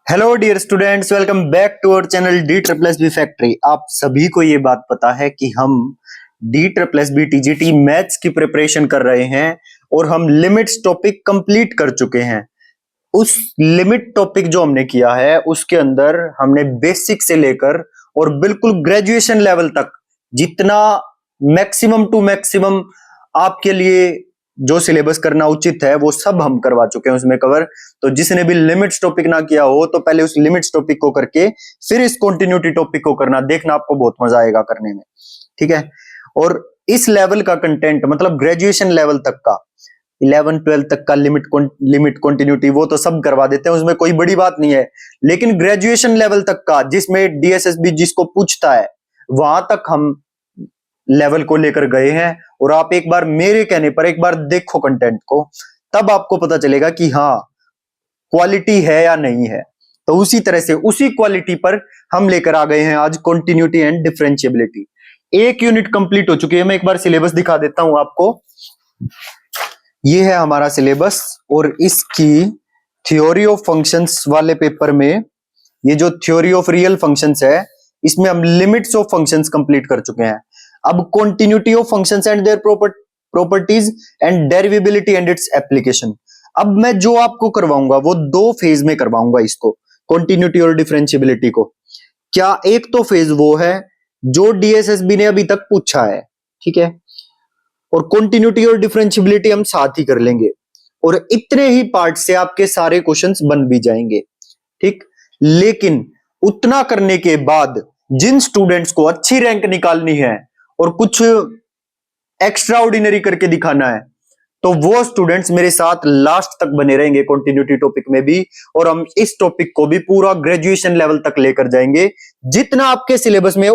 Hello dear students, welcome back to our channel D triple S B factory. आप सभी को ये बात पता है कि हम D triple S B TGT maths की प्रिपरेशन कर रहे हैं और हम लिमिट्स टॉपिक कंप्लीट कर चुके हैं। उस लिमिट टॉपिक जो हमने किया है उसके अंदर हमने बेसिक से लेकर और बिल्कुल ग्रेजुएशन लेवल तक जितना मैक्सिमम टू मैक्सिमम आपके लिए जो सिलेबस करना उचित है वो सब हम करवा चुके हैं उसमें कवर। तो जिसने भी लिमिट्स टॉपिक ना किया हो तो पहले उस लिमिट्स टॉपिक को करके फिर इस कॉन्टिन्यूटी टॉपिक को करना, देखना आपको बहुत मजा आएगा करने में। ठीक है। और इस लेवल का कंटेंट मतलब ग्रेजुएशन लेवल तक का 11 12 तक का लिमिट कॉन्टिन्यूटी वो तो सब करवा देते हैं, उसमें कोई बड़ी बात नहीं है। लेकिन ग्रेजुएशन लेवल तक का जिसमें डीएसएसबी जिसको पूछता है वहां तक हम लेवल को लेकर गए हैं। और आप एक बार मेरे कहने पर एक बार देखो कंटेंट को, तब आपको पता चलेगा कि हाँ क्वालिटी है या नहीं है। तो उसी तरह से उसी क्वालिटी पर हम लेकर आ गए हैं आज कॉन्टिन्यूटी एंड डिफरेंशिएबिलिटी। एक यूनिट कंप्लीट हो चुकी है। मैं एक बार सिलेबस दिखा देता हूं आपको। ये है हमारा सिलेबस और इसकी थ्योरी ऑफ फंक्शंस वाले पेपर में ये जो थ्योरी ऑफ रियल फंक्शंस है इसमें हम लिमिट्स ऑफ फंक्शंस कंप्लीट कर चुके हैं। अब continuity of functions and their properties and derivability and its application. अब मैं जो आपको करवाऊंगा वो दो फेज में करवाऊंगा इसको, कॉन्टिन्यूटी और डिफरेंशिएबिलिटी को। क्या एक तो फेज वो है जो डीएसएसबी ने अभी तक पूछा है, ठीक है, और कॉन्टिन्यूटी और डिफरेंशिएबिलिटी हम साथ ही कर लेंगे और इतने ही पार्ट से आपके सारे क्वेश्चंस बन भी जाएंगे। ठीक। लेकिन उतना करने के बाद जिन स्टूडेंट्स को अच्छी रैंक निकालनी है और कुछ एक्स्ट्रा ऑर्डिनरी करके दिखाना है तो वो स्टूडेंट्स मेरे साथ लास्ट तक बने रहेंगे कॉन्टिन्यूटी टॉपिक में भी, और हम इस टॉपिक को भी पूरा ग्रेजुएशन लेवल तक लेकर जाएंगे। जितना आपके सिलेबस में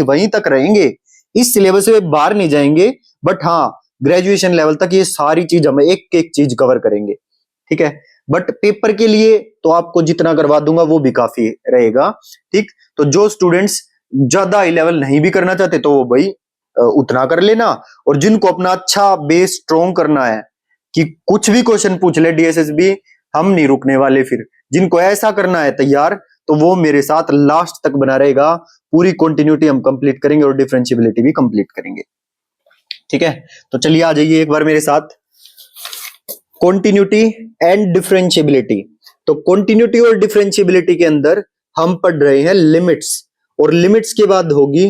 वहीं तक रहेंगे, इस सिलेबस से बाहर नहीं जाएंगे, बट हाँ ग्रेजुएशन लेवल तक ये सारी चीज हम एक एक चीज कवर करेंगे। ठीक है। बट पेपर के लिए तो आपको जितना करवा दूंगा वो भी काफी रहेगा। ठीक। तो जो स्टूडेंट्स ज्यादा हाई लेवल नहीं भी करना चाहते तो वो भाई उतना कर लेना, और जिनको अपना अच्छा बेस स्ट्रॉन्ग करना है कि कुछ भी क्वेश्चन पूछ ले डीएसएसबी हम नहीं रुकने वाले, फिर जिनको ऐसा करना है तैयार तो वो मेरे साथ लास्ट तक बना रहेगा। पूरी कंटिन्यूटी हम कंप्लीट करेंगे और डिफरेंशिएबिलिटी भी कंप्लीट करेंगे। ठीक है। तो चलिए आ जाइए एक बार मेरे साथ कॉन्टिन्यूटी एंड डिफरेंशिएबिलिटी। तो कॉन्टिन्यूटी और डिफरेंशिएबिलिटी के अंदर हम पढ़ रहे हैं लिमिट्स, और लिमिट्स के बाद होगी,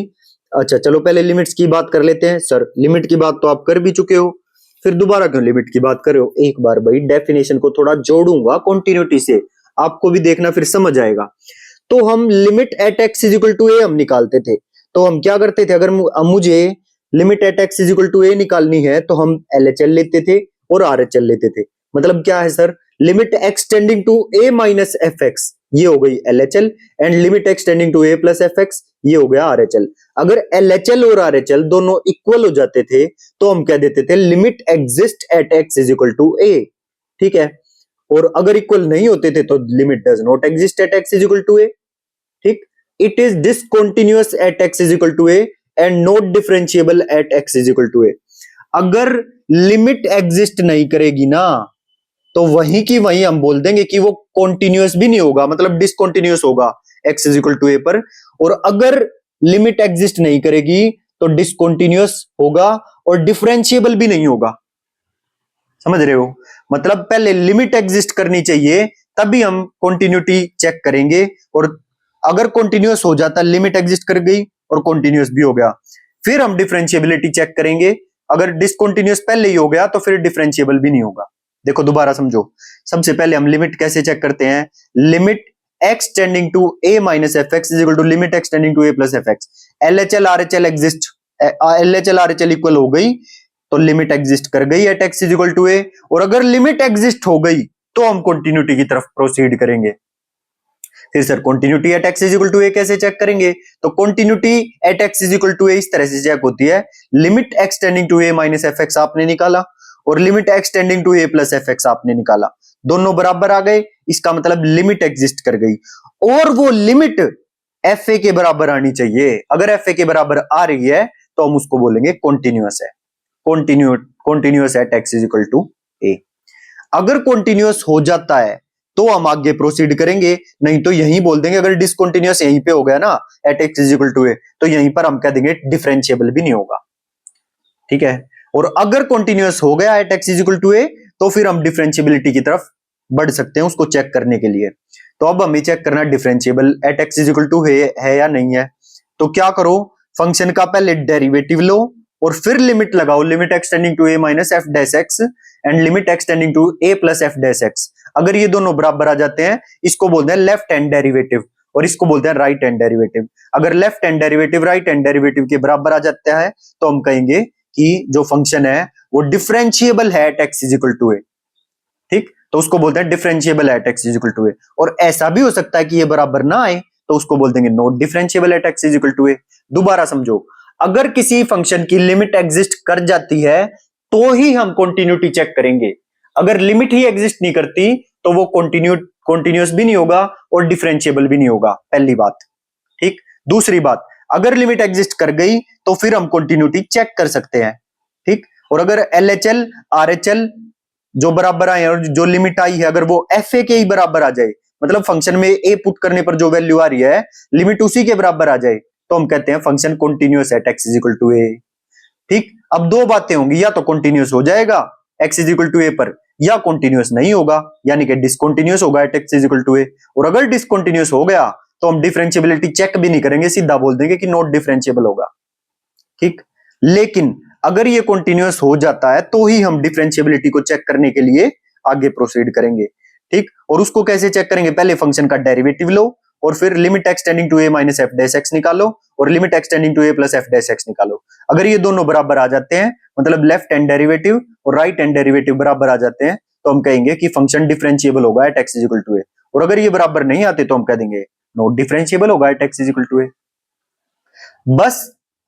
अच्छा चलो पहले लिमिट्स की बात कर लेते हैं। सर लिमिट की बात तो आप कर भी चुके हो, फिर दोबारा क्यों लिमिट की बात कर रहे हो? एक बार भाई डेफिनेशन को थोड़ा जोड़ूंगा कॉन्टिन्यूटी से, आपको भी देखना फिर समझ आएगा। तो हम limit at x is equal to a हम निकालते थे। तो हम क्या करते थे, अगर मुझे limit at x is equal to a निकालनी है तो हम एलएचएल लेते थे और आरएचएल लेते थे। मतलब क्या है sir, limit x tending to a minus f x ये हो गई LHL, and limit x tending to a plus f x ये हो गया आरएचएल। अगर एलएचएल और आरएचएल दोनों इक्वल हो जाते थे तो हम कह देते थे limit exist at x is equal to a. ठीक है। और अगर इक्वल नहीं होते थे तो limit does not exist at x is equal to a. ठीक। It is discontinuous at x is equal to a and not differentiable at x is equal to a. अगर लिमिट एग्जिस्ट नहीं करेगी ना तो वहीं की वहीं हम बोल देंगे कि वो कॉन्टिन्यूअस भी नहीं होगा, मतलब डिसकंटीन्यूअस होगा x is equal to a पर। और अगर लिमिट एग्जिस्ट नहीं करेगी तो डिसकंटीन्यूअस होगा और डिफरेंशिएबल भी नहीं होगा। समझ रहे हो? मतलब पहले लिमिट एग्जिस्ट करनी चाहिए तभी हम कॉन्टिन्यूटी चेक करेंगे, और अगर कॉन्टिन्यूअस हो जाता, लिमिट एग्जिस्ट कर गई और कॉन्टिन्यूअस भी हो गया, फिर हम डिफरेंशिएबिलिटी चेक करेंगे। अगर डिसकंटीन्यूअस पहले ही हो गया तो फिर डिफरेंशिएबल भी नहीं होगा। देखो दोबारा समझो। सबसे पहले हम लिमिट कैसे चेक करते हैं, limit x tending to a minus f x is equal to limit x tending to a plus f x. LHL RHL exist, LHL RHL equal हो गई तो लिमिट एग्जिस्ट कर गई at x is equal to a, और अगर limit exist हो गई तो हम कंटिन्यूटी की तरफ प्रोसीड करेंगे। फिर sir continuity at x is equal to a कैसे चेक करेंगे? तो continuity at x is equal to a इस तरह से चेक होती है, limit x tending to a minus f x आपने निकाला और limit x tending to a plus f x आपने निकाला, दोनों बराबर आ गए, इसका मतलब लिमिट एग्जिस्ट कर गई। और वो लिमिट एफ ए के बराबर आनी चाहिए। अगर एफ ए के बराबर आ रही है तो हम उसको बोलेंगे कॉन्टिन्यूअस है, continuous at x is equal to a. अगर कॉन्टिन्यूअस हो जाता है तो हम आगे प्रोसीड करेंगे, नहीं तो यहीं बोल देंगे। अगर डिसकंटिन्यूअस यहीं पे हो गया ना at x is equal to a, तो यहीं पर हम कह देंगे डिफरेंशिएबल भी नहीं होगा, ठीक है। और अगर कॉन्टिन्यूअस हो गया at x is equal to a, तो फिर हम डिफरेंशिएबिलिटी की तरफ बढ़ सकते हैं उसको चेक करने के लिए। तो अब हमें चेक करना differentiable at x is equal to है या नहीं है। तो क्या करो, फंक्शन का पहले डेरिवेटिव लो और फिर लिमिट लगाओ, limit x tending to a minus f dash x and limit x tending to a plus f dash x. अगर ये दोनों बराबर आ जाते हैं, इसको बोलते हैं लेफ्ट हैंड डेरिवेटिव और इसको बोलते हैं राइट हैंड डेरिवेटिव। अगर left hand derivative right hand derivative के बराबर आ जाता है तो हम कहेंगे कि जो फंक्शन है वो डिफरेंशिएबल है at x is equal to a, ठीक। तो उसको बोलते हैं differentiable at x is equal to a. और ऐसा भी हो सकता है कि ये बराबर ना आए, तो उसको बोल देंगे not differentiable at x is equal to a. दोबारा समझो, अगर किसी फंक्शन की लिमिट एग्जिस्ट कर जाती है तो ही हम कंटिन्यूटी चेक करेंगे। अगर लिमिट ही एग्जिस्ट नहीं करती तो वो कंटिन्यूअस भी नहीं होगा और डिफरेंशिएबल भी नहीं होगा, पहली बात, ठीक। दूसरी बात, अगर लिमिट एग्जिस्ट कर गई तो फिर हम कंटिन्यूटी चेक कर सकते हैं, ठीक। और अगर LHL RHL जो बराबर आए और जो लिमिट आई है अगर वो FA के ही बराबर आ जाए, मतलब फंक्शन में A पुट करने पर जो वैल्यू आ रही है लिमिट उसी के बराबर आ जाए, तो हम कहते हैं function continuous at x is equal to a, ठीक। अब दो बातें होंगी, या तो कंटिन्यूअस हो जाएगा x is equal to a पर, या कंटिन्यूअस नहीं होगा, यानी कि डिसकंटिन्यूअस होगा at x is equal to a. और अगर डिसकंटिन्यूअस हो गया तो हम डिफरेंशिएबिलिटी चेक भी नहीं करेंगे, सीधा बोल देंगे कि नॉट डिफरेंशिएबल होगा, ठीक। लेकिन अगर ये कंटिन्यूअस हो जाता है तो ही हम डिफरेंशिएबिलिटी को चेक करने के लिए आगे प्रोसीड करेंगे, ठीक। और उसको कैसे चेक करेंगे, पहले फंक्शन का डेरिवेटिव लो और फिर limit x tending to a minus f dash x निकालो और limit x tending to a plus f dash x निकालो। अगर ये दोनों बराबर आ जाते हैं, मतलब लेफ्ट हैंड डेरिवेटिव और राइट हैंड डेरिवेटिव बराबर आ जाते हैं, तो हम कहेंगे कि फंक्शन डिफरेंशिएबल होगा at x is equal to a. और अगर ये बराबर नहीं आते तो हम कह देंगे नॉट डिफरेंशिएबल होगा at x is equal to a. बस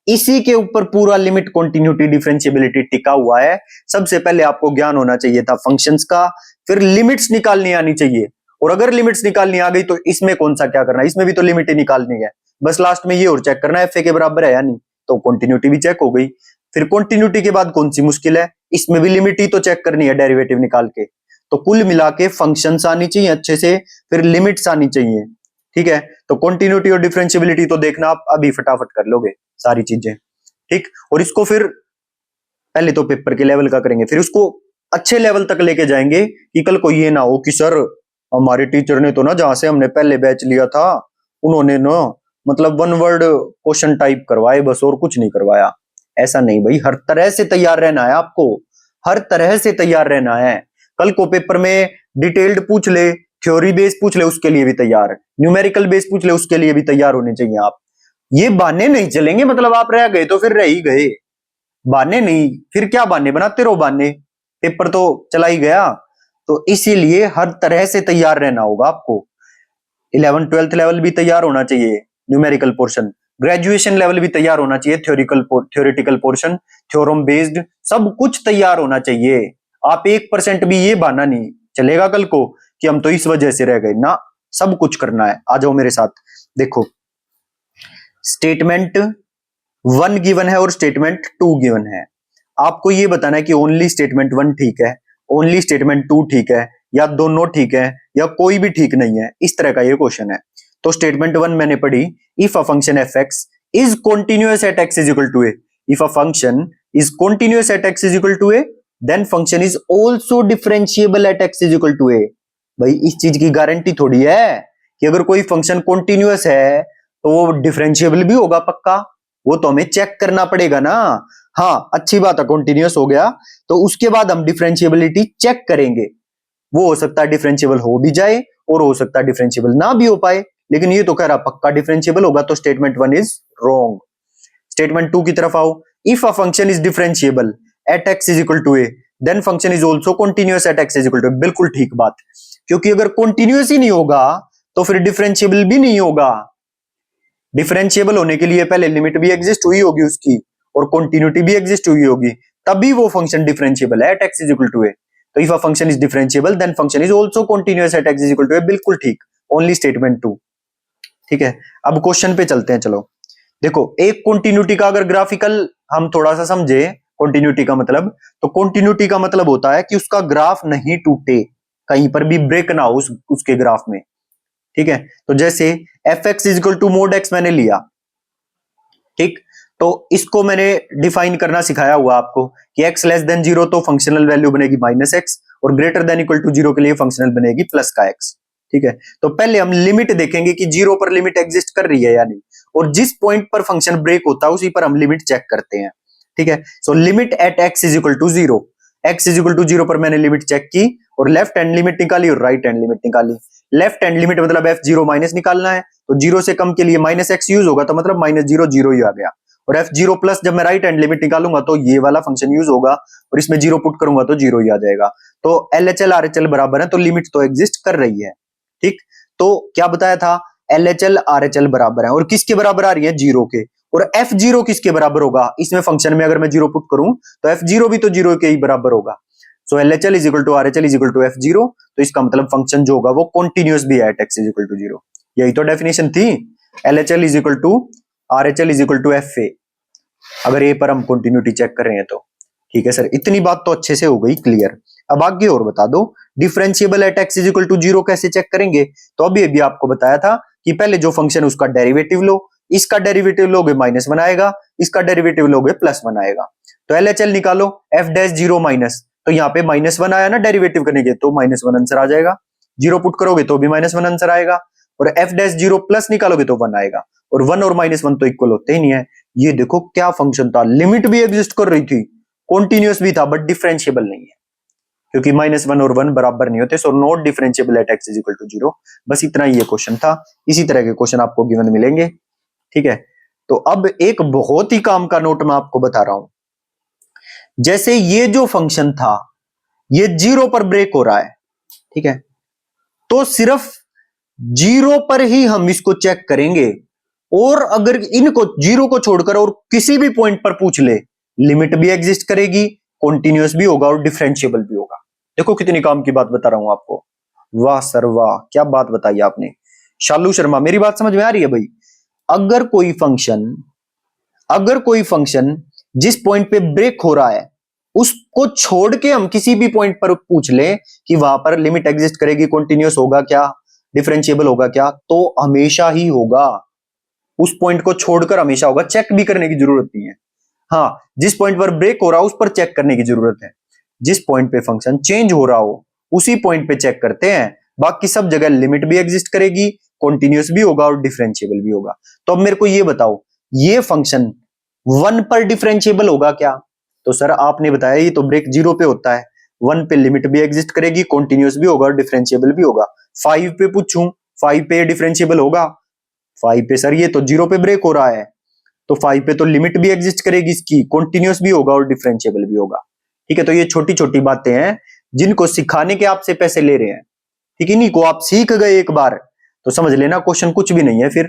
इसी के ऊपर पूरा लिमिट कंटिन्यूटी डिफरेंशिएबिलिटी टिका हुआ है। सबसे पहले आपको ज्ञान होना चाहिए था फंक्शंस का, फिर लिमिट्स निकालनी आनी चाहिए। और अगर लिमिट्स निकालनी आ गई तो इसमें कौन सा क्या करना है, इसमें भी तो लिमिट ही निकालनी है। बस लास्ट में ये और चेक करना है एफ ए के बराबर है या नहीं, तो कंटिन्यूटी भी चेक हो गई। फिर कंटिन्यूटी के बाद कौन सी मुश्किल है, इसमें भी लिमिट ही तो चेक करनी है डेरिवेटिव निकाल के। तो कुल मिला के फंक्शंस आनी चाहिए अच्छे से, फिर लिमिट्स आनी चाहिए, ठीक है। तो कंटिन्यूटी और डिफरेंशिएबिलिटी तो देखना आप अभी फटाफट कर लोगे सारी चीजें, ठीक। और इसको फिर पहले तो पेपर के लेवल का करेंगे, फिर उसको अच्छे लेवल तक लेके जाएंगे कि कल को ये ना हो कि सर हमारे टीचर ने तो ना जहां से हमने पहले बैच लिया था उन्होंने ना मतलब वन वर्ड क्वेश्चन टाइप करवाए बस और कुछ नहीं करवाया। ऐसा नहीं भाई, हर तरह से तैयार रहना है आपको, हर तरह से तैयार रहना है। कल को पेपर में डिटेल्ड पूछ ले, थ्योरी बेस पूछ ले, उसके लिए भी तैयार, न्यूमेरिकल बेस पूछ ले, उसके लिए भी तैयार होने चाहिए आप। ये बहाने नहीं चलेंगे, मतलब आप रह गए तो फिर रह ही गए, बहाने नहीं, फिर क्या बहाने बनाते रहो, बहाने पेपर तो चला ही गया। तो इसीलिए हर तरह से तैयार रहना होगा आपको। 11th 12th लेवल भी तैयार होना चाहिए, न्यूमेरिकल पोर्शन, ग्रेजुएशन लेवल भी तैयार होना चाहिए, थ्योरेटिकल पोर्शन, थ्योरम बेस्ड, सब कुछ तैयार होना चाहिए। आप 1% भी ये बहाना नहीं चलेगा कल को कि हम तो इस वजह से रह गए ना, सब कुछ करना है। आ जाओ मेरे साथ, देखो स्टेटमेंट 1 गिवन है और स्टेटमेंट 2 गिवन है। आपको ये बताना है कि ओनली स्टेटमेंट 1 ठीक है, ओनली स्टेटमेंट 2 ठीक है, या दोनों ठीक है, या कोई भी ठीक नहीं है, इस तरह का ये क्वेश्चन है। तो स्टेटमेंट 1 मैंने पढ़ी, if a function f x is continuous at x is equal to a, if a function is continuous at x is equal to a then function is also differentiable at x is equal to a. भाई इस चीज की guarantee थोड़ी है कि अगर कोई function continuous है तो वो डिफरेंशिएबल भी होगा पक्का, वो तो हमें चेक करना पड़ेगा ना। हाँ अच्छी बात है, कॉन्टिन्यूअस हो गया तो उसके बाद हम डिफरेंशिएबिलिटी चेक करेंगे। वो हो सकता है डिफरेंशिएबल हो भी जाए और हो सकता है डिफरेंशिएबल ना भी हो पाए, लेकिन ये तो कह रहा पक्का डिफरेंशिएबल होगा, तो स्टेटमेंट 1 इज रॉन्ग। स्टेटमेंट 2 की तरफ आओ, if a function is differentiable at x is equal to a then function is also continuous at x is equal to. बिल्कुल ठीक बात, क्योंकि अगर कॉन्टिन्यूअस ही नहीं होगा तो फिर डिफरेंशिएबल भी नहीं होगा। डिफरेंशिएबल होने के लिए पहले लिमिट भी एग्जिस्ट हुई होगी उसकी और कंटिन्यूटी भी एग्जिस्ट हुई होगी, तभी वो फंक्शन डिफरेंशिएबल है at x is equal to a. तो if a function is differentiable then function is also continuous at x is equal to a, बिल्कुल ठीक, ओनली स्टेटमेंट 2, ठीक है। अब क्वेश्चन पे चलते हैं, चलो देखो एक कंटिन्यूटी का अगर ग्राफिकल हम थोड़ा सा समझे कंटिन्यूटी का मतलब, तो कंटिन्यूटी का मतलब होता है कि उसका ग्राफ नहीं टूटे, कहीं पर भी ब्रेक ना हो उसके ग्राफ में, ठीक है। तो जैसे f x is equal to mod x मैंने लिया, ठीक, तो इसको मैंने डिफाइन करना सिखाया हुआ आपको कि x लेस देन 0 तो फंक्शनल वैल्यू बनेगी माइनस एक्स, और ग्रेटर देन इक्वल टू 0 के लिए फंक्शनल बनेगी प्लस का x, ठीक है। तो पहले हम लिमिट देखेंगे कि 0 पर लिमिट एग्जिस्ट कर रही है या नहीं, और जिस पॉइंट पर फंक्शन ब्रेक होता है उसी पर हम लिमिट चेक करते हैं, ठीक है। So limit at x is equal to 0, x is equal to 0 पर मैंने लिमिट चेक की और लेफ्ट हैंड लिमिट निकाली और राइट हैंड लिमिट निकाली। लेफ्ट हैंड लिमिट मतलब f0 माइनस निकालना है, तो 0 से कम के लिए माइनस एक्स यूज होगा, तो मतलब माइनस 0 0 ही आ गया। और f0 प्लस जब मैं राइट हैंड लिमिट निकालूंगा तो ये वाला फंक्शन यूज होगा, और इसमें 0 पुट करूंगा तो 0 ही आ जाएगा। तो LHL RHL बराबर है, तो लिमिट तो एग्जिस्ट कर रही है, ठीक। तो क्या बताया था, LHL RHL बराबर है, और किसके बराबर आ रही है, 0 के। और f0 किसके बराबर होगा, इसमें फंक्शन में अगर मैं 0 पुट करूं तो f0 भी तो 0 के ही बराबर होगा। So LHL is equal to RHL is equal to f0, तो इसका मतलब फंक्शन जो होगा वो कॉन्टिन्यूअस भी है at x is equal to 0। यही तो डेफिनेशन थी, LHL is equal to RHL is equal to FA, अगर ए पर हम कंटिन्यूटी चेक कर रहे हैं तो, ठीक है सर। इतनी बात तो अच्छे से हो गई क्लियर। अब आगे और बता दो, differentiable at x is equal to 0 कैसे चेक करेंगे। तो अभी आपको बताया था कि पहले जो फंक्शन उसका डेरिवेटिव लो, इसका डेरिवेटिव लोगे माइनस बनाएगा, इसका डेरिवेटिव लोगे प्लस बनाएगा। तो LHL निकालो f डैश 0 माइनस, तो यहाँ पे -1 आया ना डेरिवेटिव करने के, तो -1 आंसर आ जाएगा। 0 पुट करोगे तो भी -1 आंसर आएगा, और f डैश 0 प्लस निकालोगे तो 1 आएगा, और 1 और -1 तो इक्वल होते ही नहीं है। ये देखो क्या फंक्शन था, लिमिट भी एग्जिस्ट कर रही थी, कॉन्टिन्यूअस भी था, बट डिफरेंशिएबल नहीं है, क्योंकि -1 और 1 बराबर नहीं होते। So not differentiable at x is equal to 0। बस इतना ही ये क्वेश्चन था, इसी तरह के क्वेश्चन आपको गिवन मिलेंगे, ठीक है। तो अब एक बहुत ही काम का नोट मैं आपको बता रहा हूं, जैसे ये जो फंक्शन था ये 0 पर ब्रेक हो रहा है, ठीक है, तो सिर्फ 0 पर ही हम इसको चेक करेंगे, और अगर इनको 0 को छोड़कर और किसी भी पॉइंट पर पूछ ले, लिमिट भी एग्जिस्ट करेगी, कॉन्टिन्यूअस भी होगा और डिफरेंशिएबल भी होगा। देखो कितनी काम की बात बता रहा हूं आपको। वाह सर वाह, क्या बात बताई आपने शालू शर्मा, मेरी बात समझ में आ रही है भाई। अगर कोई फंक्शन जिस पॉइंट पे ब्रेक हो रहा है उसको छोड़ के हम किसी भी पॉइंट पर पूछ ले कि वहां पर लिमिट एग्जिस्ट करेगी, कॉन्टिन्यूअस होगा क्या, डिफरेंशिएबल होगा क्या, तो हमेशा ही होगा। उस पॉइंट को छोड़कर हमेशा होगा, चेक भी करने की जरूरत नहीं है। हाँ, जिस पॉइंट पर ब्रेक हो रहा है उस पर चेक करने की जरूरत है, जिस पॉइंट पे फंक्शन चेंज हो रहा हो उसी पॉइंट पे चेक करते हैं। बाकी सब जगह लिमिट भी एग्जिस्ट करेगी, कॉन्टिन्यूअस भी होगा और डिफरेंशिएबल भी होगा। तो अब मेरे को ये बताओ, ये फंक्शन 1 पर डिफरेंशिएबल होगा क्या। तो सर आपने बताया ये तो ब्रेक 0 पे होता है, 1 पे लिमिट भी एग्जिस्ट करेगी, कॉन्टिन्यूअस भी होगा और डिफरेंशिएबल भी होगा। 5 पे पूछूं, 5 पे डिफरेंशिएबल होगा, 5 पे सर ये तो 0 पे ब्रेक हो रहा है, तो 5 पे तो लिमिट भी एग्जिस्ट करेगी इसकी, कॉन्टिन्यूअस भी होगा और डिफरेंशिएबल भी होगा, ठीक है। तो ये छोटी छोटी बातें हैं जिनको सिखाने के आपसे पैसे ले रहे हैं, ठीक है। इन्हीं को आप सीख गए एक बार तो समझ लेना क्वेश्चन कुछ भी नहीं है। फिर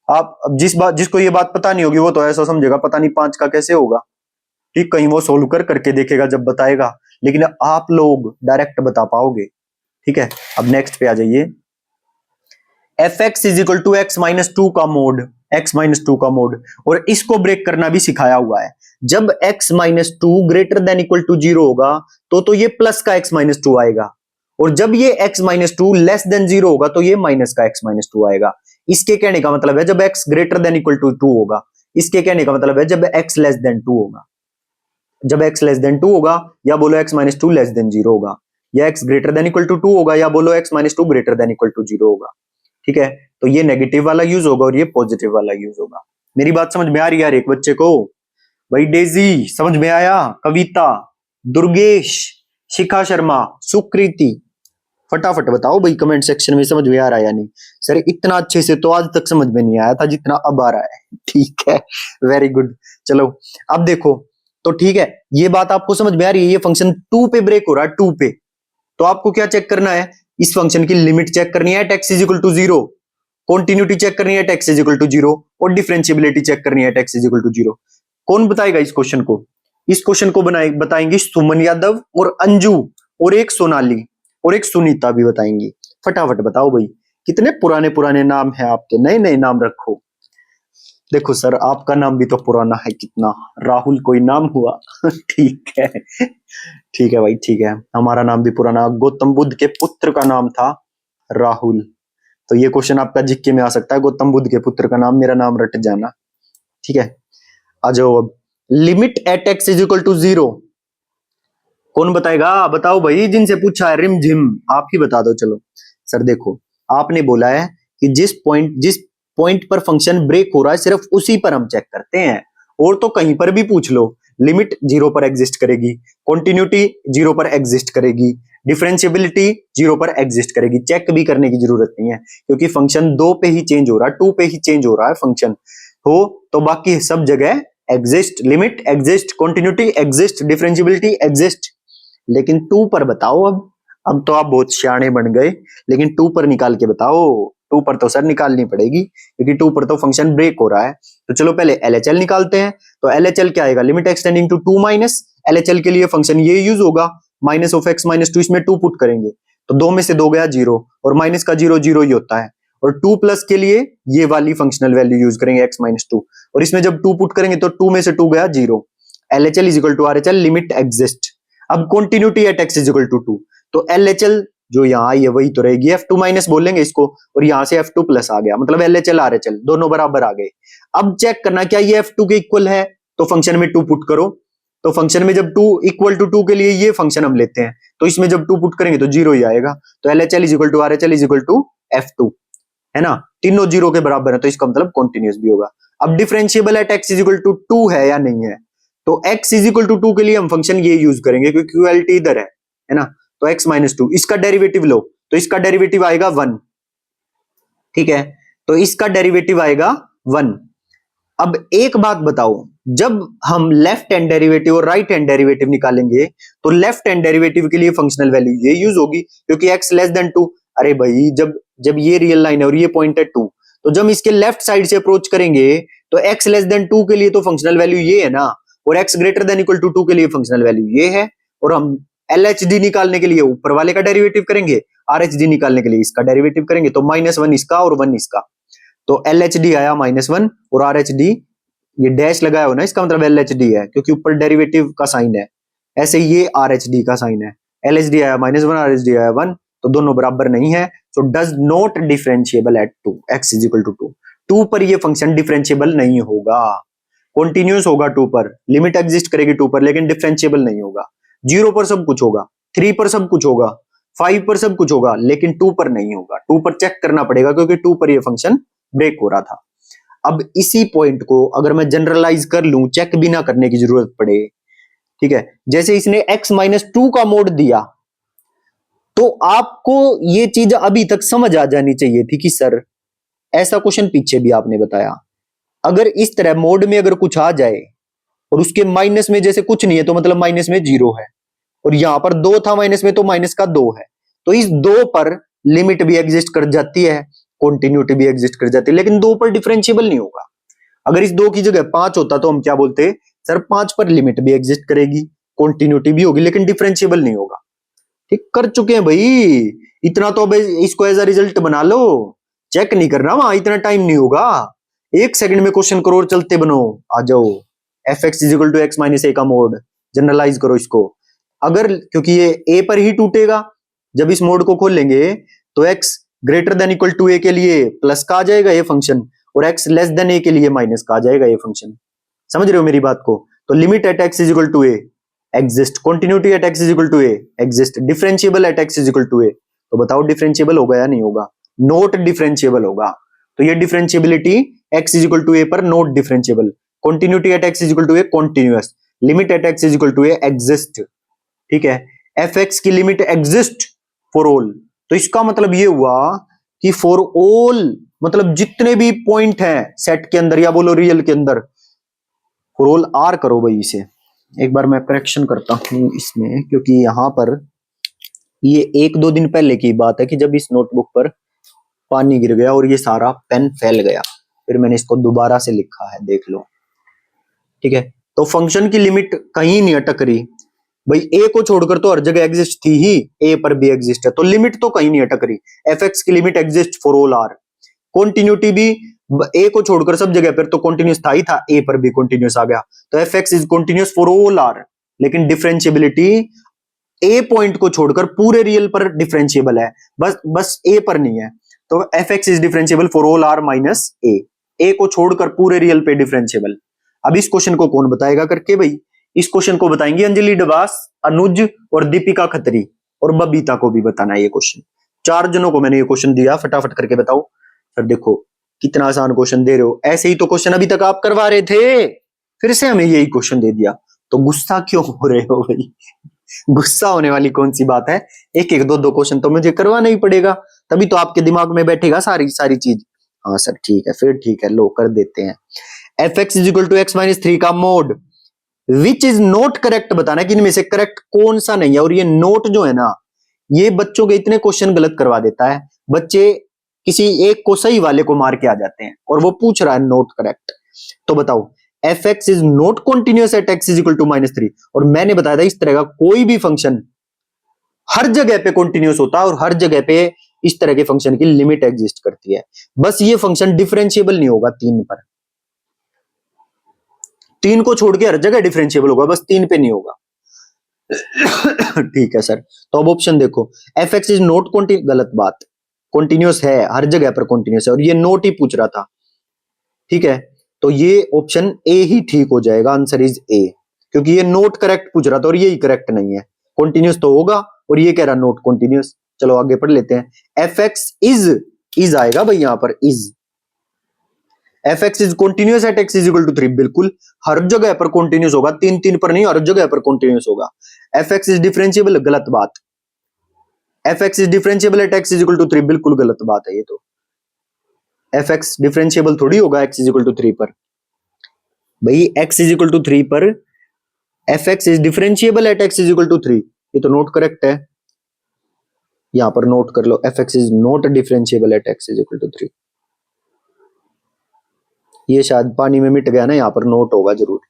आप जिसको ये बात पता नहीं होगी वो तो ऐसा समझेगा पता नहीं 5 का कैसे होगा, ठीक, कहीं वो सोल्व करके देखेगा जब बताएगा, लेकिन आप लोग डायरेक्ट बता पाओगे, ठीक है। अब नेक्स्ट पे आ जाइए, f x is equal to x minus two का मोड, x माइनस टू का मोड, और इसको ब्रेक करना भी सिखाया हुआ है। जब x minus two greater than equal to 0 होगा तो ये प्लस का x माइनस टू आएगा, और जब ये x minus two less than 0 होगा तो ये माइनस का x माइनस टू आएगा। इसके कहने का मतलब है जब x greater than equal to 2 होगा, इसके कहने का मतलब है जब x लेस देन 2 होगा, जब x लेस देन 2 होगा, या बोलो x minus two less than 0 होगा, या x greater than equal to 2 होगा, या बोलो x minus two greater than equal to 0 होगा, ठीक है। तो ये नेगेटिव वाला यूज होगा और ये पॉजिटिव वाला यूज होगा। मेरी बात समझ में आ रही है यार एक बच्चे को। भाई डेजी समझ में आया, कविता, दुर्गेश, शिखा शर्मा, सुकृति, फटाफट बताओ भाई कमेंट सेक्शन में समझ में आ रहा है या नहीं। सर इतना अच्छे से तो आज तक समझ में नहीं आया था जितना अब आ रहा है, ठीक है, वेरी गुड। चलो अब देखो, तो ठीक है, ये बात आपको समझ में आ रही है। ये फंक्शन 2 पे ब्रेक हो रहा है, 2 पे, तो आपको क्या चेक करना है, इस फंक्शन की लिमिट चेक करनी है x is equal to 0, continuity check करनी है x इज इक्वल टू 0, और डिफरेंशिएबिलिटी चेक करनी है x इज इक्वल टू 0। कौन बताएगा इस क्वेश्चन को, इस क्वेश्चन को बताएंगे सुमन यादव और अंजू, और एक सोनाली और एक सुनीता भी बताएंगी। फटाफट बताओ भाई, कितने पुराने पुराने नाम है आपके, नए नए नाम रखो। देखो सर, आपका नाम भी तो पुराना है कितना, राहुल कोई नाम हुआ? ठीक है, ठीक है भाई, ठीक है, हमारा नाम भी पुराना। गौतम बुद्ध के पुत्र का नाम था राहुल। तो ये क्वेश्चन आपका जीके में आ सकता है, गौतम बुद्ध के पुत्र का नाम, मेरा नाम रट जाना। ठीक है, आ जाओ अब। Limit at x is equal to 0, कौन बताएगा? बताओ भाई, जिनसे पूछा है रिम झिम, आप ही बता दो। चलो सर देखो, आपने बोला है कि जिस पॉइंट पर फंक्शन ब्रेक हो रहा है सिर्फ उसी पर हम चेक करते हैं, और तो कहीं पर भी पूछ लो लिमिट 0 पर एग्जिस्ट करेगी, कॉन्टिन्यूटी 0 पर एग्जिस्ट करेगी, डिफरेंशियबिलिटी 0 पर एग्जिस्ट करेगी। चेक भी करने की जरूरत नहीं है, क्योंकि फंक्शन 2 पे ही चेंज हो रहा है, 2 पे ही चेंज हो रहा है फंक्शन हो, तो बाकी सब जगह exist, limit exist, continuity exist, differentiability exist. लेकिन 2 पर बताओ। अब तो आप बहुत सियाने बन गए, लेकिन 2 पर निकाल के बताओ। 2 पर तो सर निकालनी पड़ेगी, क्योंकि 2 पर तो फंक्शन ब्रेक हो रहा है। तो चलो पहले LHL निकालते हैं। तो LHL क्या आएगा? Limit x tending to 2 minus, LHL के लिए फंक्शन ये यूज होगा, माइनस ऑफ एक्स माइनस 2, इसमें 2 पुट करेंगे तो 2 में से 2 गया 0, और माइनस का 0 0 ही होता है। और 2 प्लस के लिए ये वाली फंक्शनल वैल्यू यूज करेंगे x माइनस 2, और इसमें जब 2 पुट करेंगे तो 2 में से 2 गया 0। LHL is equal to RHL, limit exist. अब continuity at x is equal to 2, तो LHL जो यहाँ आई है वही तो रहेगी, F2 माइनस बोलेंगे इसको, और यहां से F2 प्लस आ गया, मतलब LHL RHL दोनों बराबर आ गए। अब चेक करना क्या ये F2 के इक्वल है, तो फंक्शन में 2 पुट करो। तो फंक्शन में जब 2 इक्वल टू 2 के लिए ये फंक्शन हम लेते हैं, तो इसमें जब 2 पुट करेंगे तो 0 ही आएगा। तो LHL is equal to RHL is equal to F2, है ना, तीनों 0 के बराबर है, तो इसका मतलब कॉन्टिन्यूस भी होगा। अब differentiable at x is equal to 2 है या नहीं है? तो x इज इक्वल टू 2 के लिए हम फंक्शन ये यूज करेंगे, क्योंकि इक्वालिटी इधर है ना। तो x माइनस 2, इसका डेरिवेटिव लो, तो इसका डेरिवेटिव आएगा 1। ठीक है, तो इसका डेरिवेटिव आएगा 1। अब एक बात बताओ, जब हम लेफ्ट हैंड डेरिवेटिव और राइट हैंड डेरिवेटिव निकालेंगे, तो लेफ्ट हैंड डेरिवेटिव के लिए फंक्शनल वैल्यू ये यूज होगी, क्योंकि x लेस देन 2। अरे भाई, जब ये रियल लाइन है और ये पॉइंट है 2, तो जब इसके लेफ्ट साइड से अप्रोच करेंगे तो x लेस देन 2 के लिए तो फंक्शनल वैल्यू ये है ना, और x greater than equal to 2 के लिए फंक्शनल वैल्यू ये है। और हम LHD निकालने के लिए ऊपर वाले का डेरिवेटिव करेंगे, RHD निकालने के लिए इसका डेरिवेटिव करेंगे, तो -1 इसका और 1 इसका। तो LHD आया -1, और RHD ये डैश लगाया हो ना, इसका मतलब LHD है, क्योंकि ऊपर डेरिवेटिव का साइन है। ऐसे ये RHD का साइन है, LHD आया -1, RHD आया 1, तो दोनों बराबर नहीं है। So does not differentiable at 2, x is equal to 2। 2 पर ये फंक्शन डिफरेंशिएबल नहीं होगा, कॉन्टिन्यूस होगा 2 पर, लिमिट एग्जिस्ट करेगी 2 पर, लेकिन डिफरेंशिएबल नहीं होगा। 0 पर सब कुछ होगा, 3 पर सब कुछ होगा, 5 पर सब कुछ होगा, लेकिन 2 पर नहीं होगा। 2 पर चेक करना पड़ेगा, क्योंकि 2 पर ये फंक्शन ब्रेक हो रहा था। अब इसी पॉइंट को अगर मैं जनरलाइज कर लूं, चेक भी ना करने की जरूरत पड़े, ठीक है, जैसे इसने x माइनस 2 का मोड दिया, तो आपको ये चीज अभी तक समझ आ जानी चाहिए थी कि सर ऐसा क्वेश्चन पीछे भी आपने बताया, अगर इस तरह मोड में अगर कुछ आ जाए और उसके माइनस में जैसे कुछ नहीं है, तो मतलब माइनस में 0 है, और यहां पर 2 था माइनस में, तो माइनस का 2 है, तो इस 2 पर लिमिट भी एग्जिस्ट कर जाती है, कॉन्टिन्यूटी भी एग्जिस्ट कर जाती है, लेकिन 2 पर डिफरेंशिएबल नहीं होगा। अगर इस 2 की जगह 5 होता तो हम क्या बोलते, सर 5 पर लिमिट भी एग्जिस्ट करेगी, कॉन्टिन्यूटी भी होगी, लेकिन डिफरेंशिएबल नहीं होगा। ठीक कर चुके हैं भाई, इतना तो अब इसको एज अ रिजल्ट बना लो, चेक नहीं करना, वहां इतना टाइम नहीं होगा, 1 सेकंड में क्वेश्चन करो और चलते बनो। आ जाओ, f x is equal to x minus a का मोड जनरलाइज करो इसको। अगर, क्योंकि ये ए पर ही टूटेगा, जब इस मोड को खोलेंगे तो x greater than equal to a के लिए प्लस का आ जाएगा ये फंक्शन, और एक्स लेस देन ए के लिए माइनस का आ जाएगा ये फंक्शन। समझ रहे हो मेरी बात को? तो limit at x is equal to a exist, continuity at x is equal to a exist, differentiable at x is equal to a. तो बताओ डिफरेंशिएबल होगा या नहीं होगा? नॉट डिफरेंशिएबल होगा। तो ये differentiability x is equal to a पर not differentiable, continuity at x is equal to a continuous, limit at x is equal to a exist. ठीक है, एफ एक्स की लिमिट एग्जिस्ट फॉर ऑल, तो इसका मतलब ये हुआ कि फॉर ऑल मतलब जितने भी पॉइंट हैं सेट के अंदर, या बोलो रियल के अंदर, फॉर ऑल आर करो भाई इसे। एक बार मैं करेक्शन करता हूं इसमें, क्योंकि यहां पर ये 1-2 दिन पहले की बात है कि जब इस नोटबुक पर पानी गिर गया और ये सारा पेन फैल गया, फिर मैंने इसको दोबारा से लिखा है, देख लो। ठीक है, तो फंक्शन की लिमिट कहीं नहीं अटक रही भाई, ए को छोड़कर तो हर जगह एग्जिस्ट थी ही, ए पर भी एग्जिस्ट है, तो लिमिट तो कहीं नहीं अटक रही। एफ एक्स की limit exist for all R, continuity भी ए को छोड़कर सब जगह पर तो कॉन्टिन्यूस था ही था, ए पर भी कॉन्टिन्यूस आ गया, तो f x is continuous for all R. लेकिन डिफरेंशियबिलिटी ए पॉइंट को छोड़कर पूरे रियल पर डिफरेंशिएबल है, बस ए पर नहीं है। तो f x is differentiable for all R minus a को छोड़कर पूरे रियल पे डिफरेंशिएबल। अब इस क्वेश्चन को कौन बताएगा करके भाई? इस क्वेश्चन को बताएंगे अंजलि डबास, अनुज और दीपिका खत्री, और बबीता को भी बताना है ये क्वेश्चन। 4 जनों को मैंने ये क्वेश्चन दिया, फटाफट करके बताओ। सर देखो कितना आसान क्वेश्चन दे रहे हो, ऐसे ही तो क्वेश्चन अभी तक आप करवा रहे थे, फिर से हमें यही क्वेश्चन दे दिया, तो गुस्सा क्यों हो रहे हो भाई? गुस्सा होने वाली कौन सी बात है? एक एक दो क्वेश्चन तो मुझे करवाना ही पड़ेगा, तभी तो आपके दिमाग में बैठेगा सारी सारी चीज। हाँ सर ठीक है, फिर ठीक है, लो कर देते हैं। F x is equal to x minus 3 का mod which is not correct बताना है कि इनमें से करेक्ट कौन सा नहीं है। और ये नोट जो है ना, ये बच्चों के इतने क्वेश्चन गलत करवा देता है, बच्चे किसी एक को सही वाले को मार के आ जाते हैं, और वो पूछ रहा है नोट करेक्ट। तो बताओ f x is not continuous at x is equal to -3। और मैंने बताया था इस तरह का कोई भी फंक्शन हर जगह पे कॉन्टिन्यूस होता है, और हर जगह पे इस तरह के फंक्शन की लिमिट एग्जिस्ट करती है। बस ये फंक्शन डिफरेंशिएबल नहीं होगा 3 पर, 3 को छोड़ के हर जगह डिफरेंशिएबल होगा, बस 3 पे नहीं होगा। ठीक है सर, तो अब ऑप्शन देखो, F x is not continuous, गलत बात, कॉन्टिन्यूस है, हर जगह पर कॉन्टिन्यूस है, और ये नोट ही पूछ रहा था। ठीक है, तो ये ऑप्शन ए ही ठीक हो जाएगा, आंसर इज ए, क्योंकि ये नोट करेक्ट पूछ रहा था और ये करेक्ट नहीं है। कॉन्टिन्यूस तो होगा, और ये कह रहा नोट कॉन्टिन्यूस। चलो आगे पढ़ लेते हैं। एफ एक्स इज आएगा भाई, यहां पर is. F x is continuous at x is equal to 3, बिल्कुल हर जगह पर कॉन्टिन्यूस होगा, 3 पर नहीं, हर जगह पर कॉन्टिन्यूस होगा। एफ एक्स इज डिफरेंशिएबल, गलत बात। F x is differentiable at x is equal to 3, बिल्कुल गलत बात है ये तो। एफ एक्स डिफरेंशिएबल थोड़ी होगा एक्स इज इक्वल टू 3 पर भाई, एक्स इज इक्वल टू 3 पर f x is differentiable at x is equal to 3, ये तो नोट करेक्ट है, यहां पर नोट कर लो, f x is not differentiable at x is equal to 3। ये शायद पानी में मिट गया ना, यहां पर नोट होगा जरूर।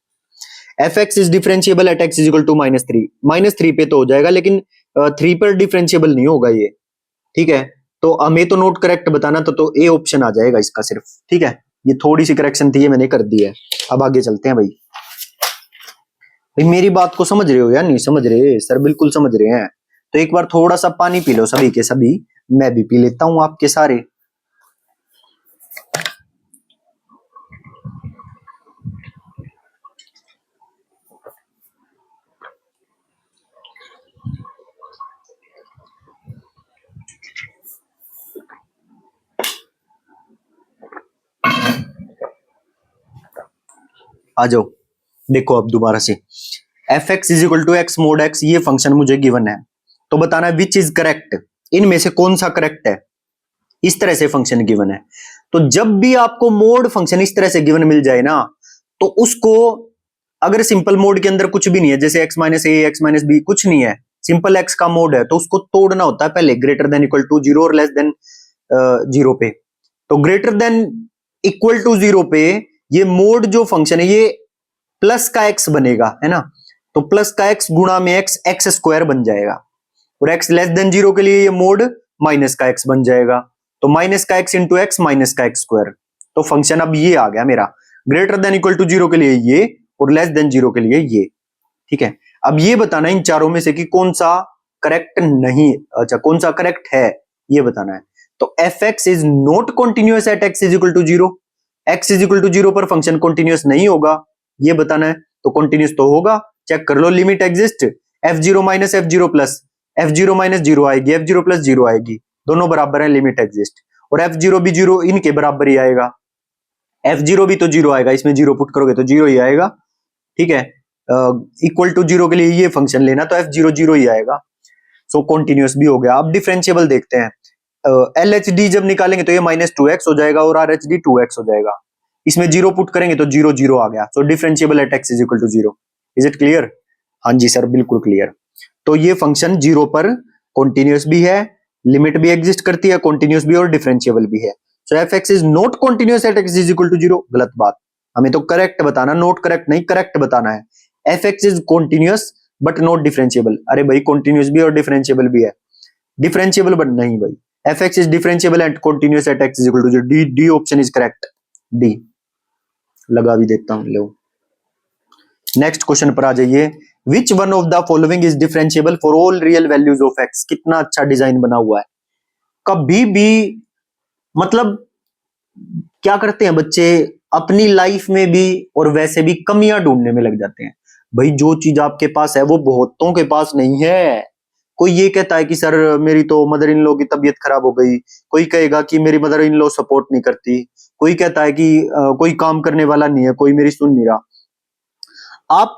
F x is differentiable at x is equal to -3, -3 पे तो हो जाएगा, लेकिन 3 पर डिफरेंशिएबल नहीं होगा ये। ठीक है, तो हमें तो नोट करेक्ट बताना, तो ए ऑप्शन आ जाएगा इसका सिर्फ। ठीक है, ये थोड़ी सी करेक्शन थी, ये मैंने कर दी है। अब आगे चलते हैं भाई। भाई मेरी बात को समझ रहे हो या नहीं समझ रहे? सर बिल्कुल समझ रहे हैं। तो एक बार थोड़ा सा पानी पी लो सभी के सभी, मैं भी पी लेता हूं आपके सारे। आ जाओ, देखो अब दोबारा से, f x is equal to x mod x, ये फंक्शन मुझे गिवन है, तो बताना है विच इज करेक्ट, इनमें से कौन सा करेक्ट है। इस तरह से फंक्शन गिवन है, तो जब भी आपको मोड फंक्शन इस तरह से गिवन मिल जाए ना, तो उसको, अगर सिंपल मोड के अंदर कुछ भी नहीं है, जैसे x माइनस ए एक्स माइनस बी कुछ नहीं है, सिंपल x का मोड है, तो उसको तोड़ना होता है पहले ग्रेटर देन इक्वल टू 0 और लेस देन 0 पे। तो ग्रेटर देन इक्वल टू 0 पे ये मोड जो फंक्शन है ये प्लस का x बनेगा, है ना, तो प्लस का x गुणा में x स्क्वायर बन जाएगा, और x लेस देन 0 के लिए ये मोड माइनस का x बन जाएगा, तो माइनस का x इंटू एक्स माइनस का x स्क्वायर। तो फंक्शन अब ये आ गया मेरा, ग्रेटर देन इक्वल टू 0 के लिए ये, और लेस देन 0 के लिए ये। ठीक है, अब ये बताना इन चारों में से कि कौन सा करेक्ट नहीं, अच्छा कौन सा करेक्ट है, ये बताना है। तो f x is not continuous at x is equal to 0, x is equal to 0 पर फंक्शन कॉन्टिन्यूस नहीं होगा, ये बताना है। तो कॉन्टिन्यूस तो होगा, चेक कर लो, limit exist, f0 minus f0 plus, f0 minus 0 आएगी, f0 प्लस 0 आएगी, दोनों बराबर है, लिमिट एग्जिस्ट, और f0 भी 0 इनके बराबर ही आएगा, f0 भी तो 0 आएगा, इसमें 0 पुट करोगे तो 0 ही आएगा। ठीक है, इक्वल टू 0 के लिए ये फंक्शन लेना, तो f0 0 ही आएगा, सो कॉन्टिन्यूस भी हो गया। अब डिफरेंशिएबल देखते हैं, LHD जब निकालेंगे तो ये -2x हो जाएगा, और RHD 2x हो जाएगा, इसमें 0 पुट करेंगे तो 0 0 आ गया, so differentiable at x is equal to 0। Is it clear? हाँ जी सर बिल्कुल क्लियर। तो ये फंक्शन 0 पर कॉन्टिन्यूस भी है, लिमिट भी एग्जिस्ट करती है, कॉन्टिन्यूस भी और डिफरेंशिएबल भी है। So f x is not continuous at x is equal to 0, गलत बात, हमें तो करेक्ट बताना, नोट करेक्ट नहीं, करेक्ट बताना है। F x is continuous but not differentiable, अरे भाई कॉन्टिन्यूस भी और डिफरेंशिएबल भी है, डिफरेंशिएबल बट नहीं भाई, f x is differentiable and continuous at x is equal to 0, D option is correct. D लगा भी देता हूं। लो नेक्स्ट क्वेश्चन पर आ जाइए। Which one of the following is differentiable for all real values of x. कितना अच्छा design बना हुआ है। कभी भी मतलब क्या करते हैं बच्चे अपनी लाइफ में भी और वैसे भी कमियां ढूंढने में लग जाते हैं। भाई जो चीज आपके पास है वो बहुतों के पास नहीं है। कोई ये कहता है कि सर मेरी तो मदर इन लॉ की तबीयत खराब हो गई, कोई कहेगा कि मेरी मदर इन लॉ सपोर्ट नहीं करती, कोई कहता है कि कोई काम करने वाला नहीं है, कोई मेरी सुन नहीं रहा। आप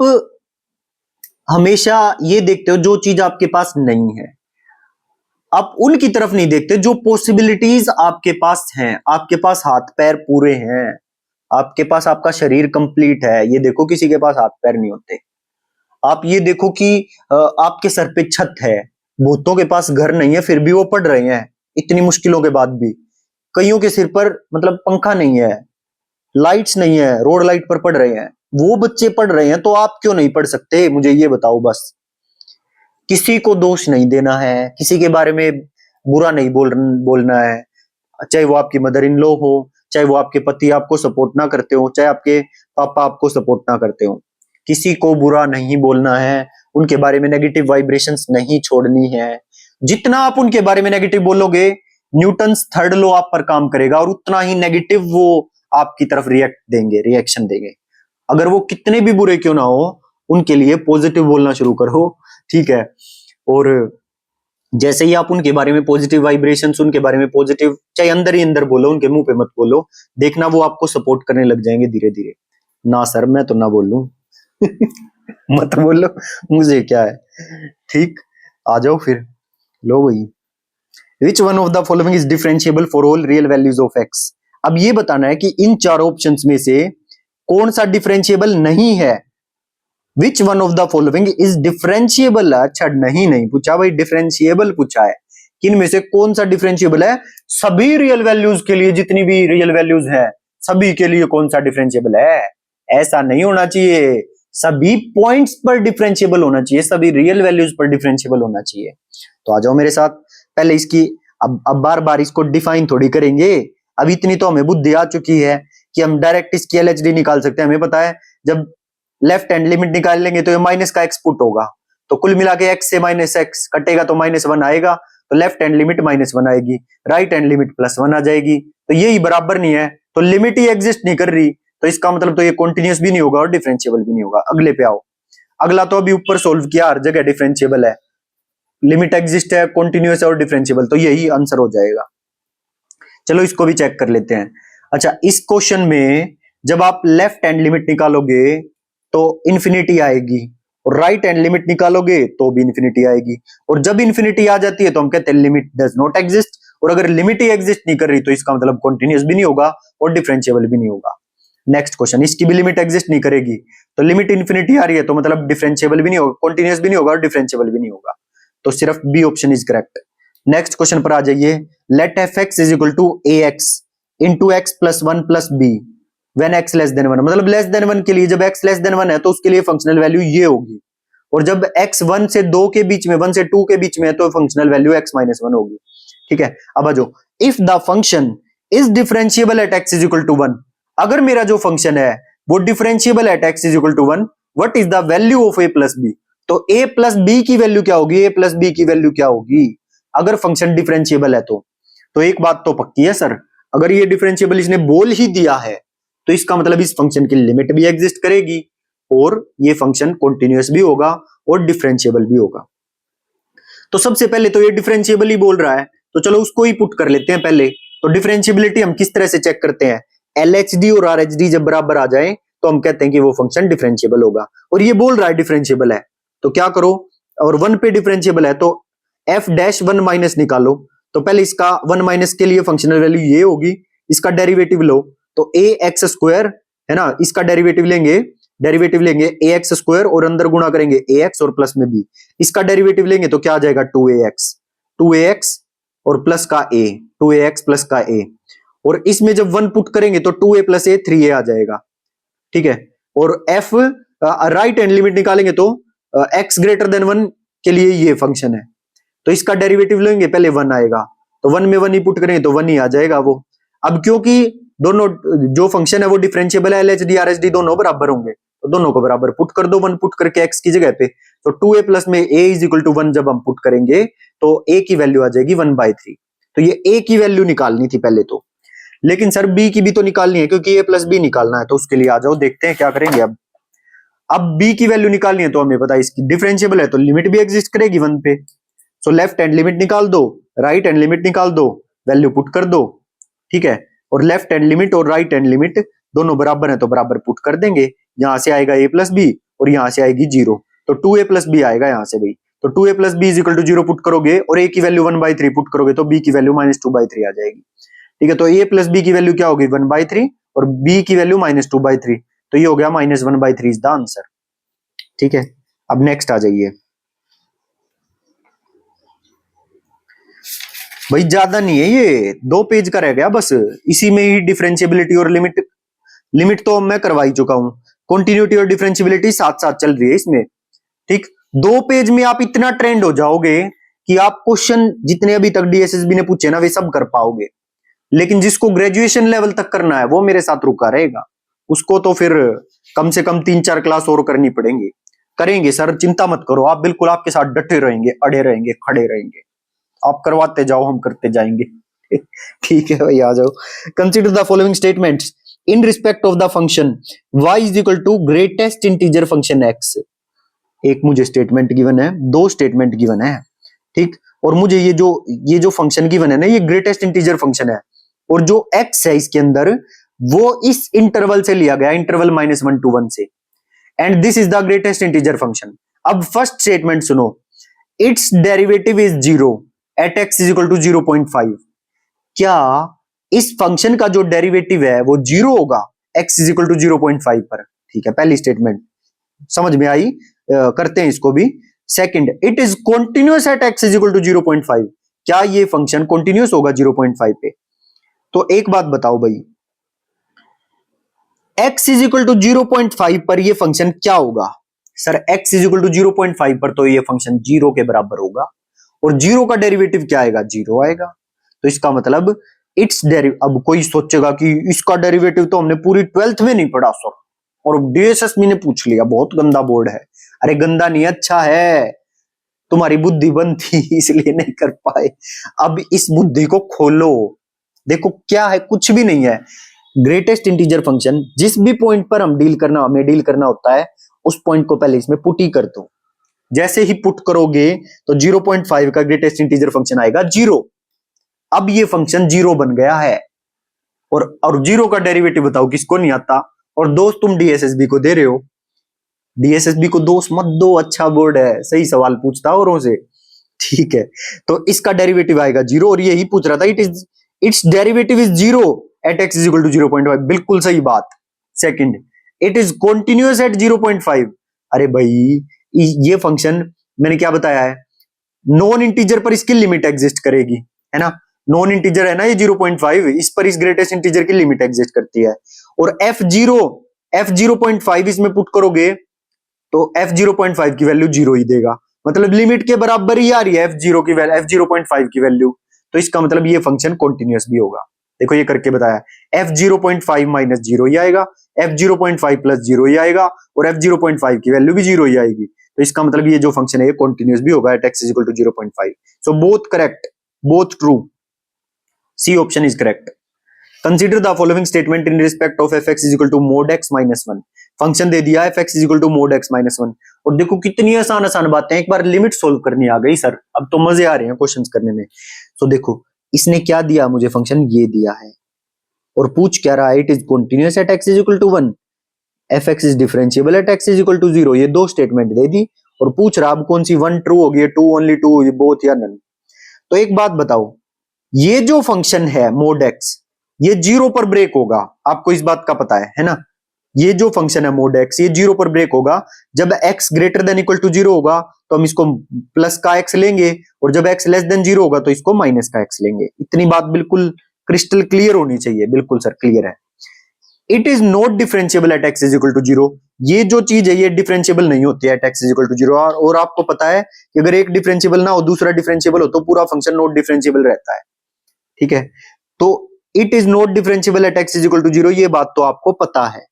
हमेशा ये देखते हो जो चीज आपके पास नहीं है, आप उनकी तरफ नहीं देखते जो पॉसिबिलिटीज आपके पास हैं। आपके पास हाथ पैर पूरे हैं, आपके पास आपका शरीर कंप्लीट है। ये देखो किसी के पास हाथ पैर नहीं होते। आप ये देखो कि आपके सर पे छत है, बहुतों के पास घर नहीं है फिर भी वो पढ़ रहे हैं इतनी मुश्किलों के बाद भी। कईयों के सिर पर मतलब पंखा नहीं है, लाइट्स नहीं है, रोड लाइट पर पढ़ रहे हैं। वो बच्चे पढ़ रहे हैं तो आप क्यों नहीं पढ़ सकते? मुझे ये बताओ बस। किसी को दोष नहीं देना है, किसी के बारे में बुरा नहीं बोलना है, चाहे वो आपकी मदर इन लॉ हो, चाहे वो आपके पति आपको सपोर्ट ना करते हो, चाहे आपके पापा आपको सपोर्ट ना करते हो। किसी को बुरा नहीं बोलना है, उनके बारे में नेगेटिव वाइब्रेशंस नहीं छोड़नी है। जितना आप उनके बारे में नेगेटिव बोलोगे, न्यूटन्स थर्ड लॉ आप पर काम करेगा और उतना ही नेगेटिव वो आपकी तरफ रिएक्शन देंगे। अगर वो कितने भी बुरे क्यों ना हो, उनके लिए पॉजिटिव बोलना शुरू करो, ठीक है। और जैसे ही आप उनके बारे में पॉजिटिव वाइब्रेशंस, उनके बारे में पॉजिटिव चाहे अंदर ही अंदर बोलो, उनके मुंह पे मत बोलो, देखना वो आपको सपोर्ट करने लग जाएंगे धीरे धीरे। ना सर मैं तो ना बोलूं मत बोलो, मुझे क्या है, ठीक। आ जाओ फिर। लो भाई, which one of the following is differentiable for all real values of x. अब ये बताना है कि इन चारों ऑप्शंस में से कौन सा डिफरेंशिएबल नहीं है। Which one of the following is differentiable. अच्छा नहीं पूछा भाई, डिफरेंशिएबल पूछा है। किन में से कौन सा डिफरेंशिएबल है? सभी रियल वैल्यूज के लिए, जितनी भी रियल वैल्यूज है सभी के लिए कौन सा डिफरेंशिएबल है? ऐसा नहीं होना चाहिए, सभी पॉइंट्स पर डिफरेंशिएबल होना चाहिए, सभी रियल वैल्यूज पर डिफरेंशिएबल होना चाहिए। तो आ जाओ मेरे साथ, पहले इसकी अब बार बार इसको डिफाइन थोड़ी करेंगे। अब इतनी तो हमें बुद्धि आ चुकी है कि हम डायरेक्ट इसकी एलएचडी निकाल सकते हैं। हमें पता है जब लेफ्ट हैंड लिमिट निकाल लेंगे तो ये माइनस का एक्स पुट होगा, तो कुल मिला के एक्स से माइनस एक्स कटेगा तो -1 आएगा, तो लेफ्ट हैंड लिमिट -1 आएगी, राइट हैंड लिमिट +1 आ जाएगी। तो यही बराबर नहीं है, तो लिमिट ही एग्जिस्ट नहीं कर रही, तो इसका मतलब तो ये कॉन्टिन्यूस भी नहीं होगा और डिफरेंशिएबल भी नहीं होगा। अगले पे आओ। अगला तो अभी ऊपर सोल्व किया, हर जगह डिफरेंशिएबल है, लिमिट एग्जिस्ट है, कॉन्टिन्यूस है और डिफरेंशिएबल, तो यही आंसर हो जाएगा। चलो इसको भी चेक कर लेते हैं। अच्छा, इस क्वेश्चन में जब आप लेफ्ट हैंड लिमिट निकालोगे तो इंफिनिटी आएगी, और राइट हैंड लिमिट निकालोगे तो भी इंफिनिटी आएगी। और जब इंफिनिटी आ जाती है तो हम कहते हैं लिमिट डज नॉट एग्जिस्ट, और अगर लिमिट ही एग्जिस्ट नहीं कर रही तो इसका मतलब कॉन्टिन्यूस भी नहीं होगा और डिफरेंशिएबल भी नहीं होगा। नेक्स्ट क्वेश्चन, इसकी भी लिमिट एग्जिस्ट नहीं करेगी, तो लिमिट इंफिनिटी आ रही है तो मतलब डिफरेंशिएबल भी नहीं होगा, कॉन्टिन्यूस भी नहीं होगा और डिफरेंशिएबल भी नहीं होगा। तो सिर्फ B option is correct. Next question पर आ जाइए। Let f x is equal to a x into x plus 1 plus b when x less than 1। मतलब लेस देन 1 के लिए, जब एक्स लेस देन 1 है तो उसके लिए फंक्शनल वैल्यू ये होगी, और जब एक्स 1 से 2 के बीच में, 1 से 2 के बीच में है तो फंक्शनल वैल्यू एक्स माइनस 1 होगी, ठीक है। अब आ जाओ, if the function is differentiable at x is equal to 1। अगर मेरा जो फंक्शन है वो differentiable at x is equal to 1, what is the value of a plus b. तो ए प्लस बी की वैल्यू क्या होगी, ए प्लस बी की वैल्यू क्या होगी अगर फंक्शन डिफरेंशिएबल है तो एक बात तो पक्की है सर, अगर ये डिफरेंशिएबल इसने बोल ही दिया है तो इसका मतलब इस फंक्शन की लिमिट भी एग्जिस्ट करेगी और ये फंक्शन कॉन्टिन्यूअस भी होगा और डिफरेंशिएबल भी होगा। तो सबसे पहले तो ये डिफरेंशिएबल ही बोल रहा है, तो चलो उसको ही पुट कर लेते हैं पहले। तो डिफरेंशिएबिलिटी हम किस तरह से चेक करते हैं, एलएचडी और आरएचडी जब बराबर आ जाए तो हम कहते हैं कि वो फंक्शन डिफरेंशिएबल होगा। और ये बोल रहा है डिफरेंशिएबल है, तो क्या करो, और 1 पे डिफरेंशिएबल है तो एफ डैश 1 माइनस निकालो। तो पहले इसका 1 माइनस के लिए फंक्शनल वैल्यू ये होगी, इसका डेरिवेटिव लो तो ए एक्स स्क्वायर है ना, इसका डेरिवेटिव लेंगे ए एक्स स्क्वायर और अंदर गुणा करेंगे ए एक्स और प्लस में बी, इसका डेरिवेटिव लेंगे तो क्या आ जाएगा 2ax और प्लस का a, 2ax प्लस का a, और इसमें जब 1 पुट करेंगे तो 2a प्लस a 3a आ जाएगा, ठीक है। और f राइट हैंड लिमिट निकालेंगे तो x ग्रेटर देन 1 के लिए ये फंक्शन है, तो इसका डेरिवेटिव लेंगे पहले 1 आएगा, तो 1 में 1 ही पुट करेंगे तो 1 ही आ जाएगा वो। अब क्योंकि दोनों जो फंक्शन है वो डिफरेंशिएबल है, LHD RHD दोनों बराबर होंगे, तो दोनों को बराबर पुट कर दो, 1 पुट करके x की जगह पे, तो 2a प्लस में a इज इक्वल टू 1 जब हम पुट करेंगे तो a की वैल्यू आ जाएगी 1/3। तो ये a की वैल्यू निकालनी थी पहले तो, लेकिन सर b की भी तो निकालनी है क्योंकि a प्लस b निकालना है, तो उसके लिए आ जाओ, देखते हैं क्या करेंगे। अब b की वैल्यू निकालनी है तो हमें पता है इसकी डिफरेंशिएबल है तो लिमिट भी एग्जिस्ट करेगी 1 पे, सो लेफ्ट हैंड लिमिट निकाल दो, राइट हैंड लिमिट निकाल दो, वैल्यू पुट कर दो, ठीक है, और लेफ्ट हैंड लिमिट और राइट हैंड लिमिट दोनों बराबर है तो बराबर पुट कर देंगे, यहां से आएगा a प्लस बी और यहां से आएगी 0, तो 2a प्लस बी आएगा यहां से भाई, तो 2a plus b is equal to 0 put करोगे और a की वैल्यू 1/3 पुट करोगे तो b की वैल्यू -2/3 आ जाएगी, ठीक है, तो a प्लस b की वैल्यू क्या होगी 1/3 और b की वैल्यू -2/3, तो ये हो गया -1/3 इज द आंसर, ठीक है। अब नेक्स्ट आ जाइए भाई, ज्यादा नहीं है ये, 2 पेज का रह गया बस, इसी में ही डिफरेंशिएबिलिटी और लिमिट तो मैं करवा ही चुका हूं, कॉन्टिन्यूटी और डिफरेंशिएबिलिटी साथ साथ चल रही है इसमें, ठीक। 2 पेज में आप इतना ट्रेंड हो जाओगे कि आप क्वेश्चन जितने अभी तक डीएसएसबी ने पूछे ना वे सब कर पाओगे, लेकिन जिसको ग्रेजुएशन लेवल तक करना है वो मेरे साथ रुका रहेगा, उसको तो फिर कम से कम 3-4 क्लास और करनी पड़ेंगी। करेंगे सर, चिंता मत करो आप, बिल्कुल आपके साथ डटे रहेंगे, अड़े रहेंगे, खड़े रहेंगे, आप करवाते जाओ हम करते जाएंगे। ठीक है भाई, आ जाओ। Consider the following statements in respect of the function y is equal to greatest integer function x। एक मुझे स्टेटमेंट गिवन है, 2 स्टेटमेंट गिवन है, ठीक, और मुझे ये जो फंक्शन गिवन है ना ये ग्रेटेस्ट इंटीजर फंक्शन है, और जो x है इसके अंदर वो इस इंटरवल से लिया गया, इंटरवल -1 to 1 से, and this is the greatest integer function. अब फर्स्ट स्टेटमेंट सुनो, it's derivative is 0 at x is equal to 0.5। क्या इस फंक्शन का जो डेरिवेटिव है वो 0 होगा x इज इक्वल टू 0.5 पर, ठीक है, पहली स्टेटमेंट समझ में आई, करते हैं इसको भी। Second, it is continuous at x is equal to 0.5। क्या ये फंक्शन कॉन्टिन्यूअस होगा 0.5 पे? तो एक बात बताओ भाई, x इज इक्वल टू 0.5 पर ये फंक्शन क्या होगा? Sir x is equal to 0.5 पर तो ये फंक्शन 0 के बराबर होगा, और 0 का डेरिवेटिव क्या आएगा? 0 आएगा। तो इसका मतलब इट्स अब कोई सोचेगा कि इसका डेरिवेटिव तो हमने पूरी 12th में नहीं पढ़ा सर, और डीएसएसबी ने पूछ लिया, बहुत गंदा बोर्ड है। अरे गंदा नहीं, अच्छा है, तुम्हारी बुद्धि बंद थी इसलिए नहीं कर पाए। अब इस बुद्धि को खोलो, देखो क्या है, कुछ भी नहीं है। ग्रेटेस्ट इंटीजर फंक्शन जिस भी पॉइंट पर हमें डील करना होता है, उस पॉइंट को पहले इसमें पुट ही कर दो। जैसे ही पुट करोगे तो 0.5 का ग्रेटेस्ट इंटीजर फंक्शन आएगा 0। अब ये फंक्शन 0 बन गया है, और 0 का डेरिवेटिव बताओ किसको नहीं आता? और दोस्त तुम डीएसएसबी को दे रहे हो, डीएसएसबी को दोस्त मत दो, अच्छा बोर्ड है, सही सवाल पूछता औरों से, ठीक है। तो इसका डेरिवेटिव आएगा 0, और यही पूछ रहा था, it's derivative is 0 at x is equal to 0.5, बिल्कुल सही बात। Second, it is continuous at 0.5। अरे भाई ये फंक्शन मैंने क्या बताया है, नॉन इंटीजर पर इसकी लिमिट एग्जिस्ट करेगी, है ना, नॉन इंटीजर है ना ये 0.5, इस पर इस ग्रेटेस्ट इंटीजर की लिमिट एग्जिस्ट करती है। और f0.5 इसमें पुट करोगे तो f0.5 की वैल्यू 0 ही देगा, मतलब लिमिट के बराबर ही आ रही है f0.5 की वैल्यू, तो इसका मतलब ये फंक्शन कॉन्टिन्यूअस भी होगा। देखो ये करके बताया, f0.5 माइनस 0 ही आएगा, f0.5 प्लस 0 ही आएगा, और f0.5 की वैल्यू भी 0 ही आएगी, तो इसका मतलब ये जो फंक्शन है ये कॉन्टिन्यूअस भी होगा at x is equal to 0.5। So both correct, both true, C option is correct. Consider the following statement in respect of fx is equal to mod x minus 1। Function दे दिया fx is equal to mod x minus 1, और देखो कितनी आसान आसान बातें, एक बार limit solve करनी आ गई सर, अब तो मजे आ रहे हैं क्वेश्चंस करने में। तो देखो इसने क्या दिया मुझे, फंक्शन ये दिया है, और पूछ क्या रहा है, it is continuous at x is equal to 1, fx is differentiable at x is equal to 0, ये 2 स्टेटमेंट दे दी, और पूछ रहा अब कौन सी 1 ट्रू होगी, 2 ओनली 2, बोथ या नन। तो एक बात बताओ, ये जो फंक्शन है mod x ये 0 पर ब्रेक होगा, आपको इस बात का पता है ना, ये जो फंक्शन है mod x ये 0 पर ब्रेक होगा जब x greater than equal to 0 होगा, तो हम इसको प्लस का x लेंगे, और जब x लेस देन 0 होगा तो इसको माइनस का x लेंगे। इतनी बात बिल्कुल क्रिस्टल क्लियर होनी चाहिए, बिल्कुल सर क्लियर है। It is not differentiable at x is equal to 0, ये जो चीज है ये डिफरेंशिएबल नहीं होती है at x is equal to 0, और आपको पता है कि अगर एक डिफरेंशिएबल ना हो दूसरा डिफरेंशिएबल हो तो पूरा फंक्शन नॉट डिफरेंशिएबल रहता है, ठीक है। तो it is not differentiable at x is equal to zero, ये बात तो आपको पता है,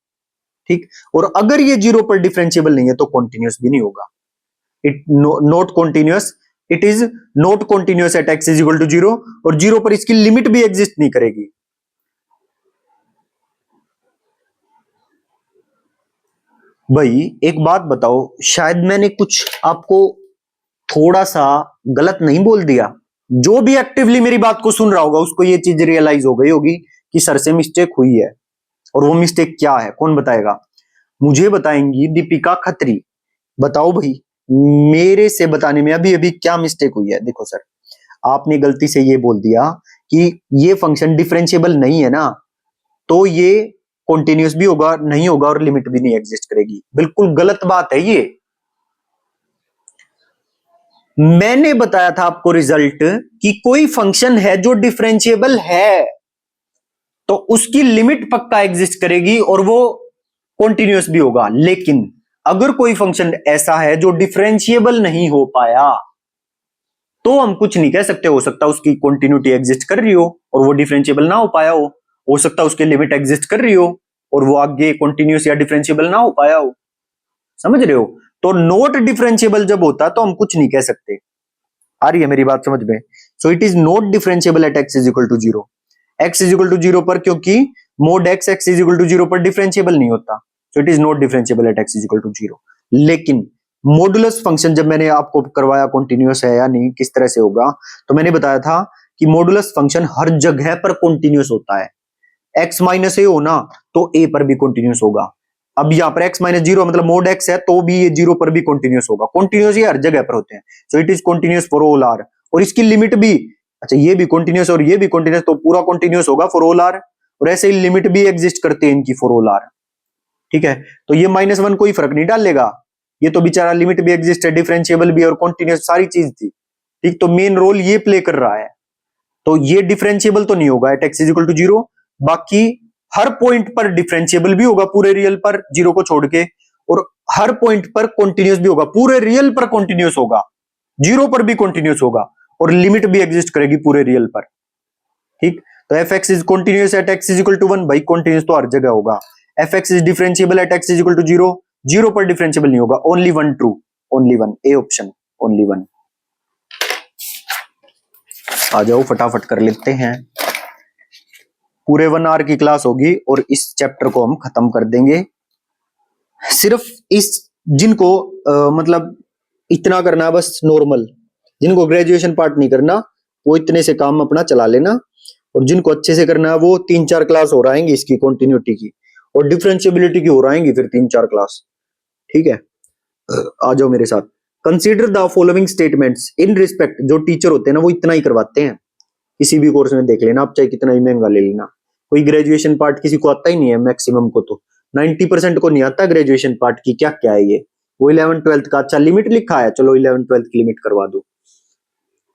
ठीक। और अगर ये जीरो पर डिफरेंशिएबल नहीं है तो कॉन्टिन्यूस भी नहीं होगा। It not continuous, it is not continuous at x is equal to zero, और जीरो पर इसकी लिमिट भी एग्जिस्ट नहीं करेगी। भाई एक बात बताओ, शायद मैंने कुछ आपको थोड़ा सा गलत नहीं बोल दिया? जो भी एक्टिवली मेरी बात को सुन रहा होगा उसको ये चीज रियलाइज हो गई होगी कि सर से मिस्टेक हुई है। और वो मिस्टेक क्या है, कौन बताएगा? मुझे बताएंगी दीपिका खत्री। बताओ भाई, मेरे से बताने में अभी अभी क्या मिस्टेक हुई है? देखो सर, आपने गलती से ये बोल दिया कि ये फंक्शन डिफरेंशिएबल नहीं है ना, तो ये कॉन्टिन्यूस भी होगा नहीं होगा और लिमिट भी नहीं एग्जिस्ट करेगी। बिल्कुल गलत बात है ये। मैंने बताया था आपको रिजल्ट कि कोई फंक्शन है जो डिफरेंशिएबल है तो उसकी लिमिट पक्का एग्जिस्ट करेगी और वो कॉन्टिन्यूस भी होगा। लेकिन अगर कोई फंक्शन ऐसा है जो डिफरेंशिएबल नहीं हो पाया तो हम कुछ नहीं कह सकते। हो सकता है उसकी कॉन्टिन्यूटी एग्जिस्ट कर रही हो और वो डिफरेंशिएबल ना हो पाया हो सकता है उसकी लिमिट एग्जिस्ट कर रही हो और वो आगे कॉन्टिन्यूस या डिफरेंशिएबल ना हो पाया हो। समझ रहे हो? तो नॉट डिफरेंशिएबल जब होता तो हम कुछ नहीं कह सकते। आ रही है मेरी बात समझ में? So it is not differentiable at x is equal to zero. X is equal to zero पर, क्योंकि mod x x is equal to zero पर डिफरेंशिएबल नहीं होता, so it is not differentiable at x is equal to zero. लेकिन modulus function जब मैंने आपको करवाया कॉन्टिन्यूस है या नहीं, किस तरह से होगा, तो मैंने बताया था कि मॉडुलस फंक्शन हर जगह पर कॉन्टिन्यूस होता है। एक्स माइनस ए हो ना तो ए पर भी कॉन्टिन्यूस होगा। अब यहाँ पर एक्स माइनस जीरो मतलब मोड एक्स है तो भी ये जीरो पर भी कॉन्टिन्यूस होगा। कॉन्टिन्यूस ये हर जगह पर होते हैं, so it is continuous for all R. और इसकी लिमिट भी, अच्छा ये भी कॉन्टिन्यूस और ये भी कॉन्टिन्यूस, तो पूरा कॉन्टिन्यूस होगा फॉर ऑल आर। और ऐसे ही लिमिट भी एग्जिस्ट करते हैं इनकी फॉर ऑल आर, ठीक है। तो ये माइनस वन कोई फर्क नहीं डालेगा, ये तो बेचारा लिमिट भी एग्जिस्ट है, डिफरेंशिएबल भी और कॉन्टिन्यूस सारी चीज थी, ठीक। तो मेन रोल ये प्ले कर रहा है। तो ये डिफरेंशिएबल तो नहीं होगा at x is equal to zero, बाकी हर पॉइंट पर डिफरेंशिएबल भी होगा पूरे रियल पर जीरो को छोड़ के, और हर पॉइंट पर कॉन्टिन्यूस भी होगा, पूरे रियल पर कॉन्टिन्यूस होगा, जीरो पर भी कॉन्टिन्यूस होगा और लिमिट भी एग्जिस्ट करेगी पूरे रियल पर, ठीक। तो f x is continuous at x is equal to one, भाई कॉन्टिन्यूस तो हर जगह होगा। F x is differentiable at x is equal to zero, zero पर डिफरेंशिएबल नहीं होगा, only one true, only one, A option, only one. आ जाओ फटाफट कर लेते हैं, पूरे 1 आवर की क्लास होगी और इस चैप्टर को हम खत्म कर देंगे। सिर्फ इस जिनको मतलब इतना करना बस नॉर्मल, जिनको ग्रेजुएशन पार्ट नहीं करना वो इतने से काम अपना चला लेना, और जिनको अच्छे से करना है वो 3-4 क्लास हो रहेंगी इसकी कॉन्टिन्यूटी की और डिफरेंशिएबिलिटी की हो रहेंगी फिर 3-4 क्लास, ठीक है। आ जाओ मेरे साथ। Consider the following statements in respect, जो टीचर होते हैं ना वो इतना ही करवाते हैं, किसी भी कोर्स में देख लेना आप, चाहे कितना ही महंगा ले लेना। कोई ग्रेजुएशन पार्ट किसी को आता ही नहीं है, मैक्सिमम को तो 90% को नहीं आता ग्रेजुएशन पार्ट की क्या क्या है ये। वो 11th-12th का अच्छा लिमिट लिखा है, चलो 11th-12th की लिमिट करवा दो।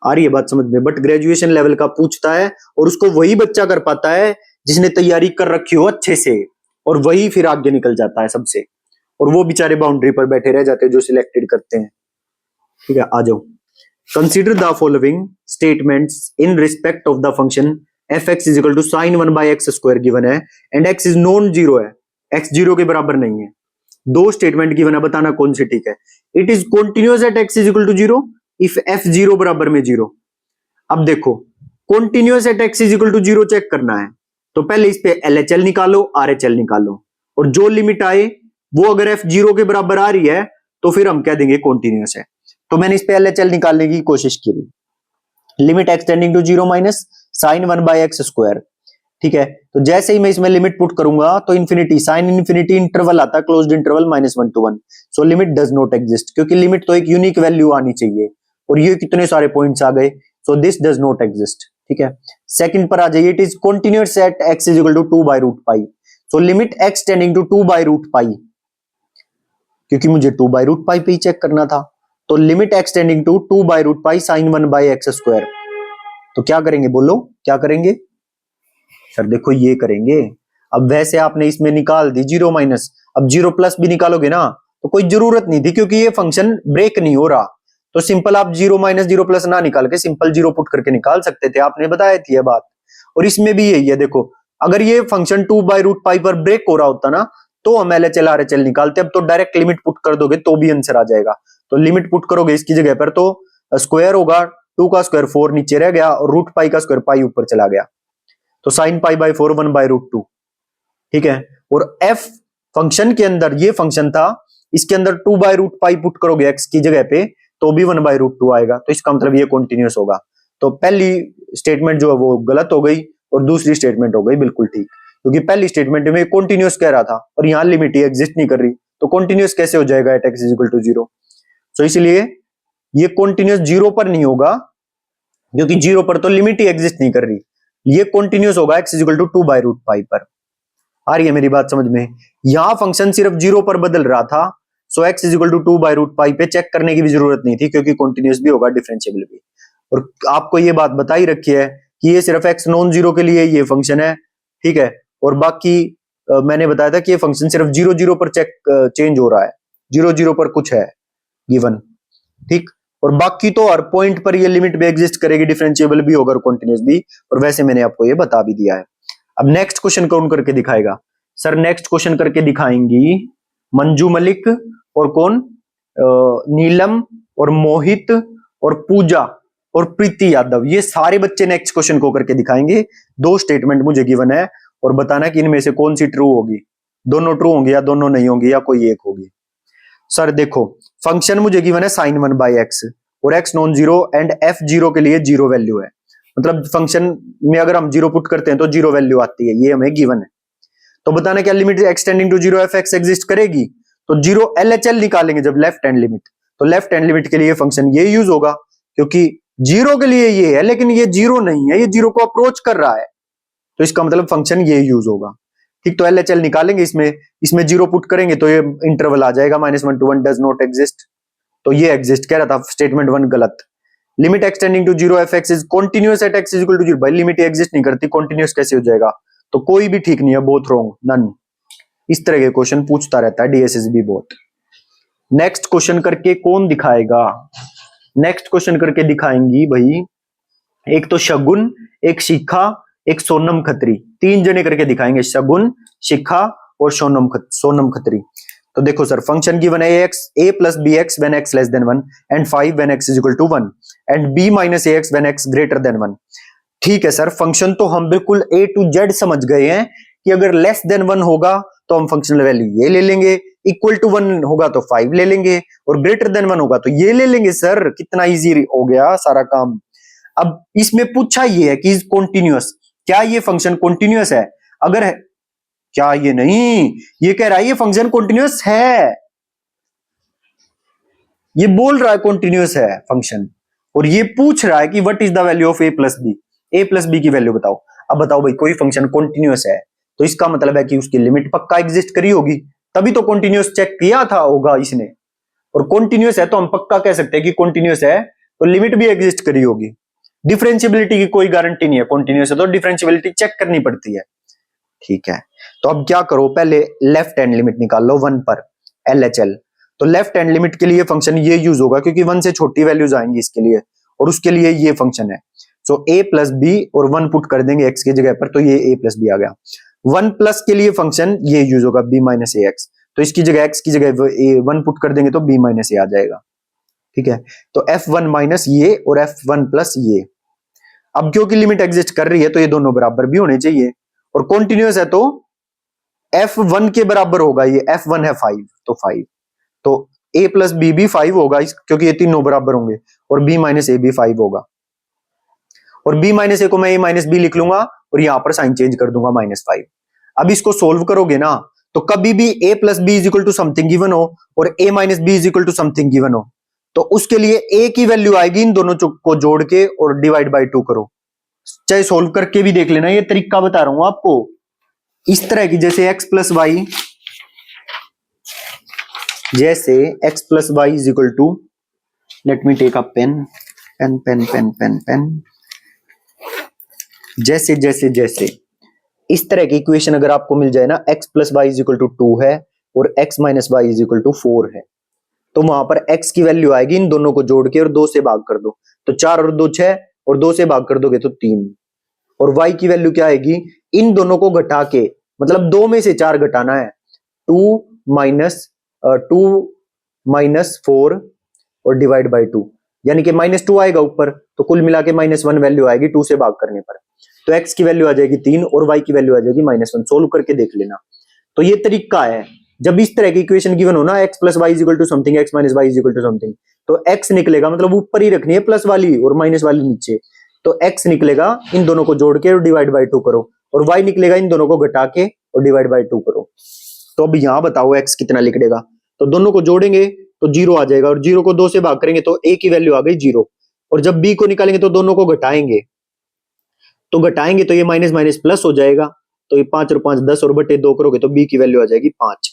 आ रही है बात समझ में? बट ग्रेजुएशन लेवल का पूछता है और उसको वही बच्चा कर पाता है जिसने तैयारी कर रखी हो अच्छे से, और वही फिर आगे निकल जाता है सबसे, और वो बेचारे बाउंड्री पर बैठे रह जाते हैं जो सिलेक्टेड करते हैं, ठीक है। आ जाओ। Consider the following statements in respect of the function f x is equal to sine one by x square given है and x is non zero है, एक्स जीरो के बराबर नहीं है। दो स्टेटमेंट गिवन है, बताना कौन सी ठीक है। It is continuous at x is equal to zero if f zero बराबर में जीरो। अब देखो continuous at x is equal to zero check करना है तो पहले इस पे LHL निकालो, RHL निकालो, और जो लिमिट आए वो अगर एफ जीरो के बराबर आ रही है तो फिर हम कह देंगे कॉन्टिन्यूअस है। तो मैंने इस पे LHL निकालने की कोशिश की, limit x tending to zero minus sine one by x square, ठीक है। तो जैसे ही मैं इसमें लिमिट पुट करूंगा तो इन्फिनिटी, साइन इन्फिनिटी इंटरवल आता है, closed interval -1 to 1, so limit does not exist, क्योंकि लिमिट तो एक यूनिक वैल्यू आनी चाहिए और ये कितने सारे पॉइंट्स आ गए, so this does not exist, ठीक है। सेकंड पर आ जाइए, it is continuous at x is equal to 2 by root pi, so limit x tending to 2 by root pi, क्योंकि मुझे 2 बाई रूट पाई पे ही चेक करना था, तो limit x tending to 2 by root pi sine one by x square. तो क्या करेंगे, बोलो क्या करेंगे सर? देखो ये करेंगे। अब वैसे आपने इसमें निकाल दी जीरो माइनस, अब जीरो प्लस भी निकालोगे ना तो कोई जरूरत नहीं थी, क्योंकि ये फंक्शन ब्रेक नहीं हो रहा, तो सिंपल आप जीरो माइनस जीरो प्लस ना निकाल के सिंपल जीरो पुट करके निकाल सकते थे, आपने बताया थी ये बात। और इसमें भी यही है। देखो अगर ये फंक्शन 2/√π पर ब्रेक हो रहा होता ना तो हम LHL RHL निकालते, अब तो डायरेक्ट लिमिट पुट कर दोगे तो भी आंसर आ जाएगा। तो लिमिट पुट करोगे इसकी जगह पर तो स्क्वायर होगा, 2 का स्क्वायर 4 नीचे रह गया और √π का स्क्वायर पाई ऊपर चला गया, तो sin π/4 1/√2। ठीक है, और f फंक्शन के अंदर ये फंक्शन था, इसके अंदर 2/√π पुट करोगे x की जगह पे तो भी 1/√2 आएगा, तो इसका मतलब ये कॉन्टिन्यूअस होगा। तो पहली स्टेटमेंट जो है वो गलत हो गई और दूसरी स्टेटमेंट हो गई बिल्कुल ठीक, क्योंकि पहली स्टेटमेंट में कॉन्टिन्यूअस कह रहा था और यहाँ लिमिट ही एग्जिस्ट नहीं कर रही, तो कॉन्टिन्यूअस कैसे हो जाएगा एट x = 0। तो इसलिए ये कॉन्टिन्यूअस 0 पर नहीं होगा, क्योंकि 0 पर तो लिमिट ही एग्जिस्ट नहीं कर रही। ये कॉन्टिन्यूअस होगा x = 2/√π पर। आ रही है मेरी बात समझ में? यहां फंक्शन सिर्फ 0 पर बदल रहा था, सो x = 2/√π पे चेक करने की भी जरूरत नहीं थी, क्योंकि कॉन्टिन्यूअस भी होगा, डिफरेंशिएबल भी। और आपको ये बात बताई रखी है कि ये सिर्फ x नॉन जीरो के लिए ये फंक्शन है, ठीक है, और बाकी मैंने बताया था कि ये फंक्शन सिर्फ 0 पर चेंज हो रहा है, 0 पर कुछ है गिवन, ठीक, और बाकी तो हर पॉइंट पर ये लिमिट भी एग्जिस्ट करेगी, डिफरेंशिएबल भी होगा और कॉन्टिन्यूअस भी, और वैसे मैंने आपको ये बता भी दिया है। अब नेक्स्ट क्वेश्चन कौन करके दिखाएगा? सर नेक्स्ट क्वेश्चन करके दिखाएंगी मंजू मलिक और कौन, नीलम और मोहित और पूजा और प्रीति यादव, ये सारे बच्चे नेक्स्ट क्वेश्चन को करके दिखाएंगे। 2 स्टेटमेंट मुझे गिवन है और बताना कि इनमें से कौन सी ट्रू होगी, दोनों ट्रू होंगी या दोनों नहीं होंगी या कोई एक होगी। सर देखो फंक्शन मुझे गिवन है sin 1/x और x non zero and f 0 के लिए 0 वैल्यू है, मतलब फंक्शन में अगर हम 0 पुट करते हैं तो 0 वैल्यू आती है, ये हमें गिवन है। तो बताना क्या limit x tending to 0 f(x) exist करेगी, तो 0 LHL निकालेंगे जब लेफ्ट हैंड लिमिट, तो लेफ्ट हैंड लिमिट के लिए फंक्शन ये यूज होगा, क्योंकि 0 के लिए ये है लेकिन ये 0 नहीं है, ये 0 को अप्रोच कर रहा है, तो इसका मतलब फंक्शन ये यूज होगा, ठीक। तो LHL निकालेंगे, इसमें 0 पुट करेंगे तो ये इंटरवल आ जाएगा -1 to 1 डज नॉट एग्जिस्ट, तो ये एग्जिस्ट कह रहा था, स्टेटमेंट 1 गलत। Limit x tending to 0 f(x) is continuous at x = 0, भाई लिमिट एग्जिस्ट नहीं करती, कॉन्टिन्यूअस कैसे हो जाएगा? तो कोई भी ठीक नहीं है, बोथ रॉन्ग, नन। इस तरह के क्वेश्चन पूछता रहता है DSSB बहुत। नेक्स्ट क्वेश्चन करके कौन दिखाएगा? नेक्स्ट क्वेश्चन करके दिखाएंगी भाई, एक तो शगुन, एक शिखा, एक सोनम खत्री, 3 जने करके दिखाएंगे, शगुन, शिखा और सोनम खत्री। तो देखो सर फंक्शन गिवन है a plus bx when x less than 1 and 5 when x is equal to 1 and b minus ax when x greater than 1। ठीक है सर, फंक्शन तो हम बिल्कुल A to Z समझ गए हैं कि अगर लेस देन 1 होगा तो हम फंक्शनल वैल्यू ये ले लेंगे, इक्वल टू 1 होगा तो 5 ले लेंगे और ग्रेटर देन 1 होगा तो ये ले लेंगे। सर कितना इजी हो गया सारा काम। अब इसमें पूछा ये है कि कॉन्टिन्यूअस, क्या ये फंक्शन कॉन्टिन्यूअस है? अगर है, क्या ये नहीं, ये कह रहा है ये फंक्शन कॉन्टिन्यूअस है, ये बोल रहा है कॉन्टिन्यूअस है फंक्शन, और ये पूछ रहा है कि what is the value of a plus b की वैल्यू बताओ। अब बताओ भाई, कोई फंक्शन कॉन्टिन्यूअस है तो इसका मतलब है कि उसकी लिमिट पक्का एग्जिस्ट करी होगी, तभी तो कॉन्टिन्यूअस चेक किया था होगा इसने, और कॉन्टिन्यूअस है तो हम पक्का कह सकते हैं कि कॉन्टिन्यूअस है तो लिमिट भी एग्जिस्ट करी होगी। डिफरेंशिएबिलिटी की कोई गारंटी नहीं है, कॉन्टिन्यूअस है तो डिफरेंशिएबिलिटी चेक करनी पड़ती है, ठीक है। तो अब क्या करो, पहले लेफ्ट हैंड लिमिट निकाल लो 1 पर LHL। तो लेफ्ट हैंड लिमिट के लिए फंक्शन ये यूज होगा क्योंकि 1 से छोटी वैल्यूज आएंगी इसके लिए, और उसके लिए ये फंक्शन है। सो a प्लस बी और 1 पुट कर देंगे x की जगह पर, तो ये a प्लस बी आ गया। 1 प्लस के लिए फंक्शन ये यूज होगा b माइनस ax, तो इसकी जगह x की जगह 1 पुट कर देंगे तो b माइनस a आ जाएगा, ठीक है। तो f1 माइनस ये और f1 प्लस ये। अब क्योंकि लिमिट एग्जिस्ट कर रही है तो ये दोनों बराबर भी होने चाहिए, और कॉन्टिन्यूअस है तो f1 के बराबर होगा, ये f1 है 5 तो 5, तो a प्लस बी भी 5 होगा क्योंकि ये तीनों बराबर होंगे, और b माइनस ए भी 5 होगा, और b माइनस ए को मैं a माइनस बी लिख लूंगा और यहां पर साइन चेंज कर दूंगा -5। अब इसको सोल्व करोगे ना तो कभी भी a plus b is equal to something given हो और a minus b is equal to something given हो, तो उसके लिए a की वैल्यू आएगी इन दोनों को जोड़ के और डिवाइड बाय 2 करो। चाहे सोल्व करके भी देख लेना, ये तरीका बता रहा हूं आपको, इस तरह की जैसे x प्लस वाई, जैसे x plus y is equal to, let me take a pen pen pen pen pen pen, जैसे जैसे जैसे इस तरह की इक्वेशन अगर आपको मिल जाए ना, x plus y is equal to 2 है और x minus y is equal to 4 है, तो वहां पर x की वैल्यू आएगी इन दोनों को जोड़ के और 2 से भाग कर दो, तो 4 और 2 6 और 2 से भाग कर दोगे तो 3, और y की वैल्यू क्या आएगी, इन दोनों को घटा के, मतलब 2 में से 4 घटाना है, 2 - 4 और डिवाइड बाई 2, यानी कि -2 आएगा ऊपर, तो कुल मिला के -1 वैल्यू आएगी 2 से भाग करने पर। तो x की वैल्यू आ जाएगी 3 और y की वैल्यू आ जाएगी -1। सोल्व करके देख लेना। तो ये तरीका है, जब इस तरह की इक्वेशन गिवन हो ना, x + y = something, x - y = something, तो x निकलेगा, मतलब ऊपर ही रखनी है प्लस वाली और माइनस वाली नीचे, तो x निकलेगा, इन दोनों को जोड़ के और डिवाइड बाई 2 करो, और y निकलेगा, इन दोनों को घटा के और डिवाइड बाई 2 करो। तो अब यहां बताओ x कितना निकलेगा, तो दोनों को जोड़ेंगे तो 0 आ जाएगा, और 0 को 2 से भाग करेंगे तो a की वैल्यू आ गई 0, और जब b को निकालेंगे तो दोनों को घटाएंगे, तो ये माइनस माइनस प्लस हो जाएगा, तो ये 5 और 5 10 और बटे 2 करोगे तो b की वैल्यू आ जाएगी 5।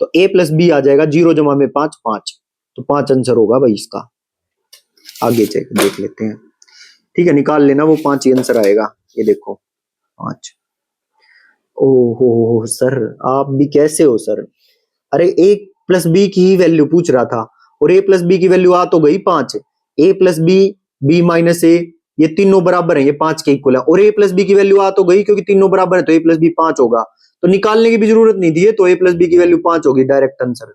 तो a + b आ जाएगा 0 जमा में 5 5, तो 5 आंसर होगा भाई इसका। आगे चेक देख लेते हैं, ठीक है, निकाल लेना, वो 5 ही आंसर आएगा। ये देखो 5। ओहो सर, आप भी कैसे हो सर? अरे a + b की ही वैल्यू पूछ रहा था, और a + b की वैल्यू आ तो गई 5, a + b, b - a, ये तीनों बराबर हैं, ये 5 के इक्वल है, और a + b की वैल्यू आ तो गई क्योंकि तीनों बराबर है, तो a + b 5 होगा, तो निकालने की भी जरूरत नहीं थी, तो a + b की वैल्यू 5 होगी, डायरेक्ट आंसर।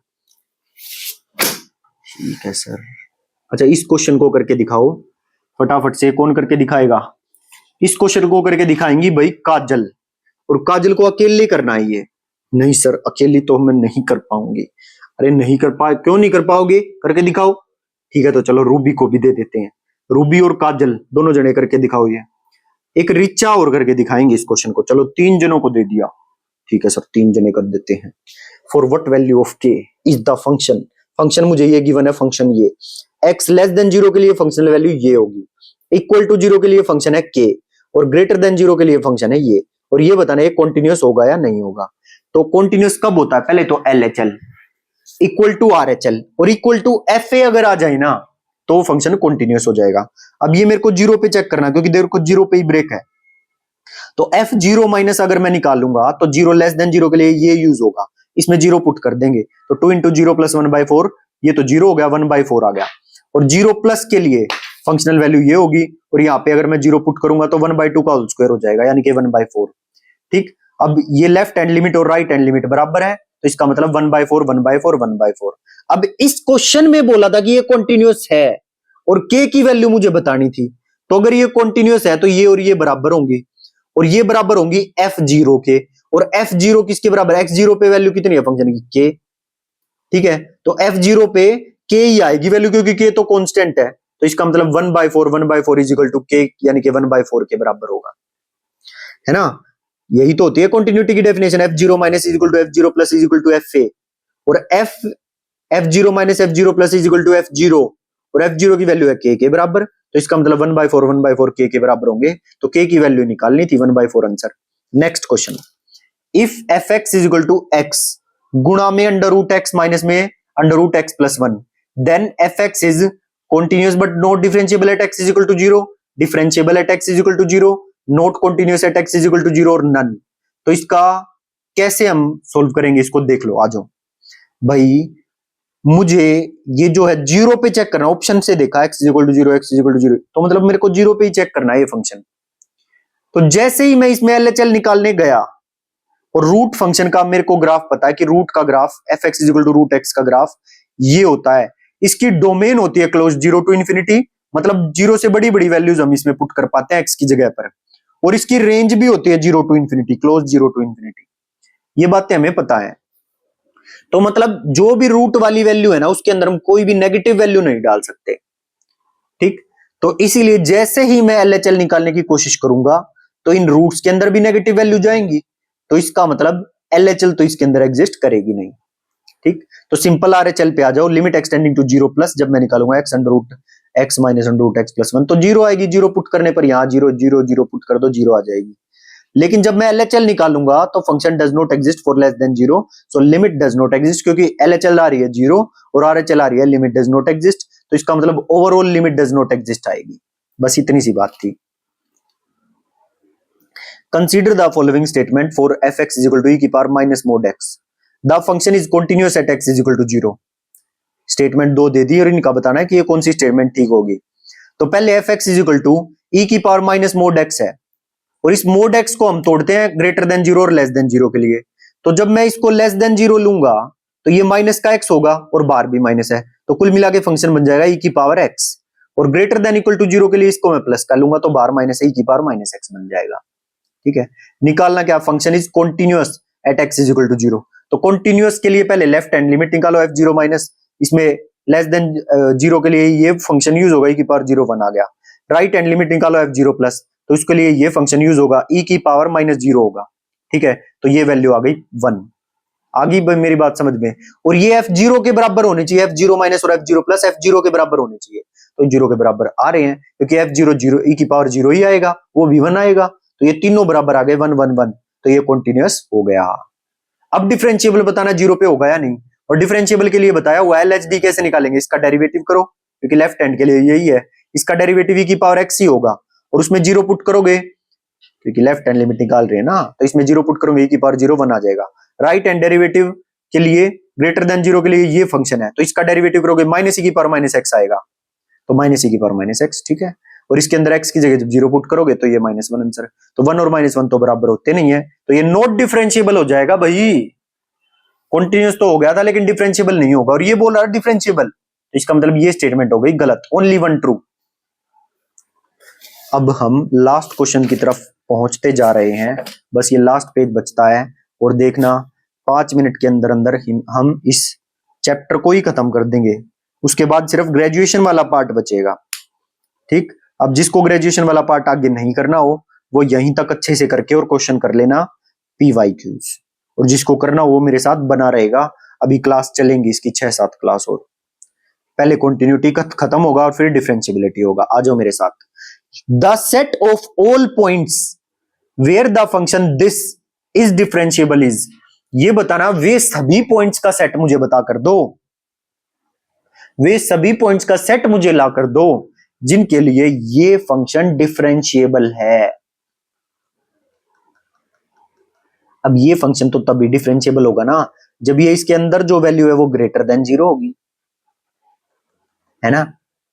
ठीक है सर। अच्छा, इस क्वेश्चन को करके दिखाओ फटाफट से, कौन करके दिखाएगा? इस क्वेश्चन को करके दिखाएंगी भाई काजल, और काजल को अकेले करना है ये। नहीं सर, अकेली तो मैं नहीं कर पाऊंगी। अरे नहीं कर पाए, क्यों नहीं कर पाओगे? करके दिखाओ। ठीक है, तो चलो रूबी को भी दे देते हैं, रूबी और काजल दोनों जने करके दिखाओ। ये एक रिचा और करके दिखाएंगे इस क्वेश्चन को। चलो 3 जनों को दे दिया, ठीक है सर, 3 जने कर देते हैं। फॉर व्हाट वैल्यू ऑफ के इज द फंक्शन, फंक्शन मुझे ये गिवन है, फंक्शन ये x < 0 के लिए फंक्शनल वैल्यू ये होगी, इक्वल टू 0 के लिए फंक्शन है k, और ग्रेटर देन 0 के लिए फंक्शन है ये, और ये बताना है कॉन्टिन्यूअस होगा या नहीं होगा। तो कॉन्टिन्यूअस कब होता है? पहले तो LHL इक्वल टू RHL और इक्वल टू FA अगर आ जाए ना, तो फंक्शन कॉन्टिन्यूअस हो जाएगा। अब ये मेरे को 0 पे चेक करना, क्योंकि देखो 0 पे ही ब्रेक है, तो F0 - अगर मैं निकालूंगा तो 0 < 0 के लिए ये यूज होगा, इसमें 0 पुट कर देंगे, तो 2 × 0 + 1/4, ये तो 0 हो गया, 1/4 आ गया, और 0 प्लस के लिए फंक्शनल वैल्यू ये होगी, और यहाँ पे अगर मैं 0 पुट करूंगा तो 1/2 का होल स्क्वायर हो जाएगा, यानी कि 1/4। ठीक, अब ये लेफ्ट हैंड लिमिट और राइट हैंड लिमिट बराबर है, तो इसका मतलब 1/4 1/4 1/4। अब इस क्वेश्चन में बोला था कि ये कॉन्टिन्यूअस है और के की वैल्यू मुझे बतानी थी, तो अगर ये कॉन्टिन्यूअस है तो ये और ये बराबर होंगी, और ये बराबर होंगी F0 के, और F0 किसके बराबर है? X0 पे वैल्यू कितनी है फंक्शन की? के। ठीक है, तो F0 पे के ही आएगी वैल्यू, क्योंकि के तो कांस्टेंट है, तो इसका मतलब 1/4 1/4 = के, यानी कि 1/4 के बराबर होगा, है ना? यही तो होती है कंटिन्यूटी की डेफिनेशन, F0 - F0 + FA, और F0 - F0 + F0, और F0 की वैल्यू है के बराबर, तो इसका मतलब 1/4 1/4 के बराबर होंगे, तो के की वैल्यू निकालनी थी 1/4 answer. Next question, if fx = x गुणा में √x माइनस में √x + 1, then fx is continuous but not differentiable at x = 0, differentiable at x = 0, not continuous at x = 0 और none। तो इसका कैसे हम सोल्व करेंगे, इसको देख लो, आ जाओ भाई। मुझे ये जो है 0 पे चेक करना, ऑप्शन से देखा x = 0 x = 0, तो मतलब मेरे को 0 पे ही चेक करना है ये फंक्शन। तो जैसे ही मैं इसमें LHL निकालने गया, और रूट फंक्शन का मेरे को ग्राफ पता है कि रूट का ग्राफ fx = √x का ग्राफ ये होता है, इसकी डोमेन होती है क्लोज 0 to ∞, मतलब 0 से बड़ी बड़ी वैल्यूज हम इसमें पुट कर पाते हैं x की जगह पर, और इसकी रेंज भी होती है 0 to ∞, क्लोज 0 to ∞। ये बातें हमें पता है, तो मतलब जो भी रूट वाली वैल्यू है ना, उसके अंदर हम कोई भी नेगेटिव वैल्यू नहीं डाल सकते। ठीक, तो इसीलिए जैसे ही मैं LHL निकालने की कोशिश करूंगा, तो इन रूट्स के अंदर भी नेगेटिव वैल्यू जाएंगी, तो इसका मतलब LHL तो इसके अंदर एग्जिस्ट करेगी नहीं। ठीक, तो सिंपल RHL पे आ जाओ, लिमिट एक्सटेंडिंग टू 0 प्लस, जब मैं निकालूंगा x √x - √x + 1, तो 0 आएगी, 0 पुट करने पर यहां 0 0 0 पुट कर दो, 0 आ जाएगी। लेकिन जब मैं LHL निकालूंगा तो function does not exist for less than 0, so limit does not exist, क्योंकि LHL आ रही है 0 और RHL आ रही है लिमिट डज नॉट एग्जिस्ट, तो इसका मतलब overall limit does not exist आएगी। बस इतनी सी बात थी। Consider the following statement for fx = e⁻- mod x. The function is continuous at x = 0. Statement 2 दे दी और इनका बताना है कि ये कौन सी स्टेटमेंट ठीक होगी। तो पहले fx = e⁻- mod x है, और इस मोड एक्स को हम तोड़ते हैं ग्रेटर देन जीरो और लेस देन जीरो के लिए। तो जब मैं इसको लेस देन जीरो लूंगा तो ये माइनस का एक्स होगा और बाहर भी माइनस है, तो कुल मिला के फंक्शन बन जाएगा ई की पावर एक्स। और greater than equal to zero के लिए इसको मैं प्लस कर लूंगा तो बाहर माइनस ई की पावर माइनस एक्स बन जाएगा। ठीक है, निकालना क्या, function is continuous at x is equal to zero. तो कॉन्टिन्यूअस के लिए पहले लेफ्ट हैंड लिमिट निकालो एफ जीरो माइनस, इसमें लेस देन जीरो के लिए ये फंक्शन यूज होगा ई की पावर जीरो वन आ गया। राइट हैंड लिमिट निकालो एफ जीरो प्लस, तो इसके लिए ये फंक्शन यूज होगा ई की पावर माइनस जीरो होगा। ठीक है, तो ये वैल्यू आ गई वन। आ गई मेरी बात समझ में। और ये एफ जीरो के बराबर होने चाहिए, एफ जीरो माइनस और F zero plus F zero के बराबर होने चाहिए, तो जीरो के बराबर आ रहे हैं क्योंकि एफ जीरो जीरो ई की पावर जीरो ही आएगा, वो भी वन आएगा, तो ये तीनों बराबर आ गए वन वन वन, तो ये कॉन्टिन्यूअस हो गया। अब डिफरेंशिएबल बताना जीरो पे होगा या नहीं, और डिफरेंशिएबल के लिए बताया हुआ एल एच डी कैसे निकालेंगे, इसका डेरिवेटिव करो क्योंकि लेफ्ट हैंड के लिए यही है, इसका डेरिवेटिव ई की पावर एक्स ही होगा, और उसमें जीरो पुट करोगे क्योंकि लेफ्ट हैंड लिमिट निकाल रहे हैं ना, तो इसमें जीरो पुट करोगे ई की पावर जीरो वन आ जाएगा। राइट हैंड डेरिवेटिव के लिए ग्रेटर देन जीरो के लिए ये फंक्शन है, तो इसका डेरिवेटिव करोगे माइनस ई की पावर माइनस एक्स आएगा, तो माइनस ई की पावर माइनस एक्स। ठीक है, और इसके अंदर एक्स की जगह जब जीरो पुट करोगे तो ये माइनस वन आंसर, तो वन और माइनस वन तो बराबर होते नहीं है, तो ये नॉट डिफरेंशिएबल हो जाएगा भाई। कॉन्टिन्यूअस तो हो गया था लेकिन डिफरेंशिएबल नहीं होगा, और ये बोल रहा है डिफरेंशिएबल, तो इसका मतलब ये स्टेटमेंट हो गई गलत, ओनली वन ट्रू। अब हम लास्ट क्वेश्चन की तरफ पहुंचते जा रहे हैं, बस ये लास्ट पेज बचता है, और देखना 5 मिनट के अंदर अंदर हम इस चैप्टर को ही खत्म कर देंगे, उसके बाद सिर्फ ग्रेजुएशन वाला पार्ट बचेगा। ठीक, अब जिसको ग्रेजुएशन वाला पार्ट आगे नहीं करना हो वो यहीं तक अच्छे से करके और क्वेश्चन कर लेना PYQs, और जिसको करना हो वो मेरे साथ बना रहेगा। अभी क्लास चलेंगी इसकी 6-7 क्लास, और पहले कंटिन्यूटी खत्म होगा और फिर डिफरेंशिएबिलिटी होगा। आ जाओ मेरे साथ। The set of all points where the function this is differentiable is, ये बताना वे सभी पॉइंट्स का सेट मुझे बता कर दो, वे सभी पॉइंट्स का सेट मुझे ला कर दो जिनके लिए ये फंक्शन डिफरेंशिएबल है। अब ये फंक्शन तो तभी डिफरेंशिएबल होगा ना जब ये इसके अंदर जो वैल्यू है वो ग्रेटर देन जीरो होगी, है ना,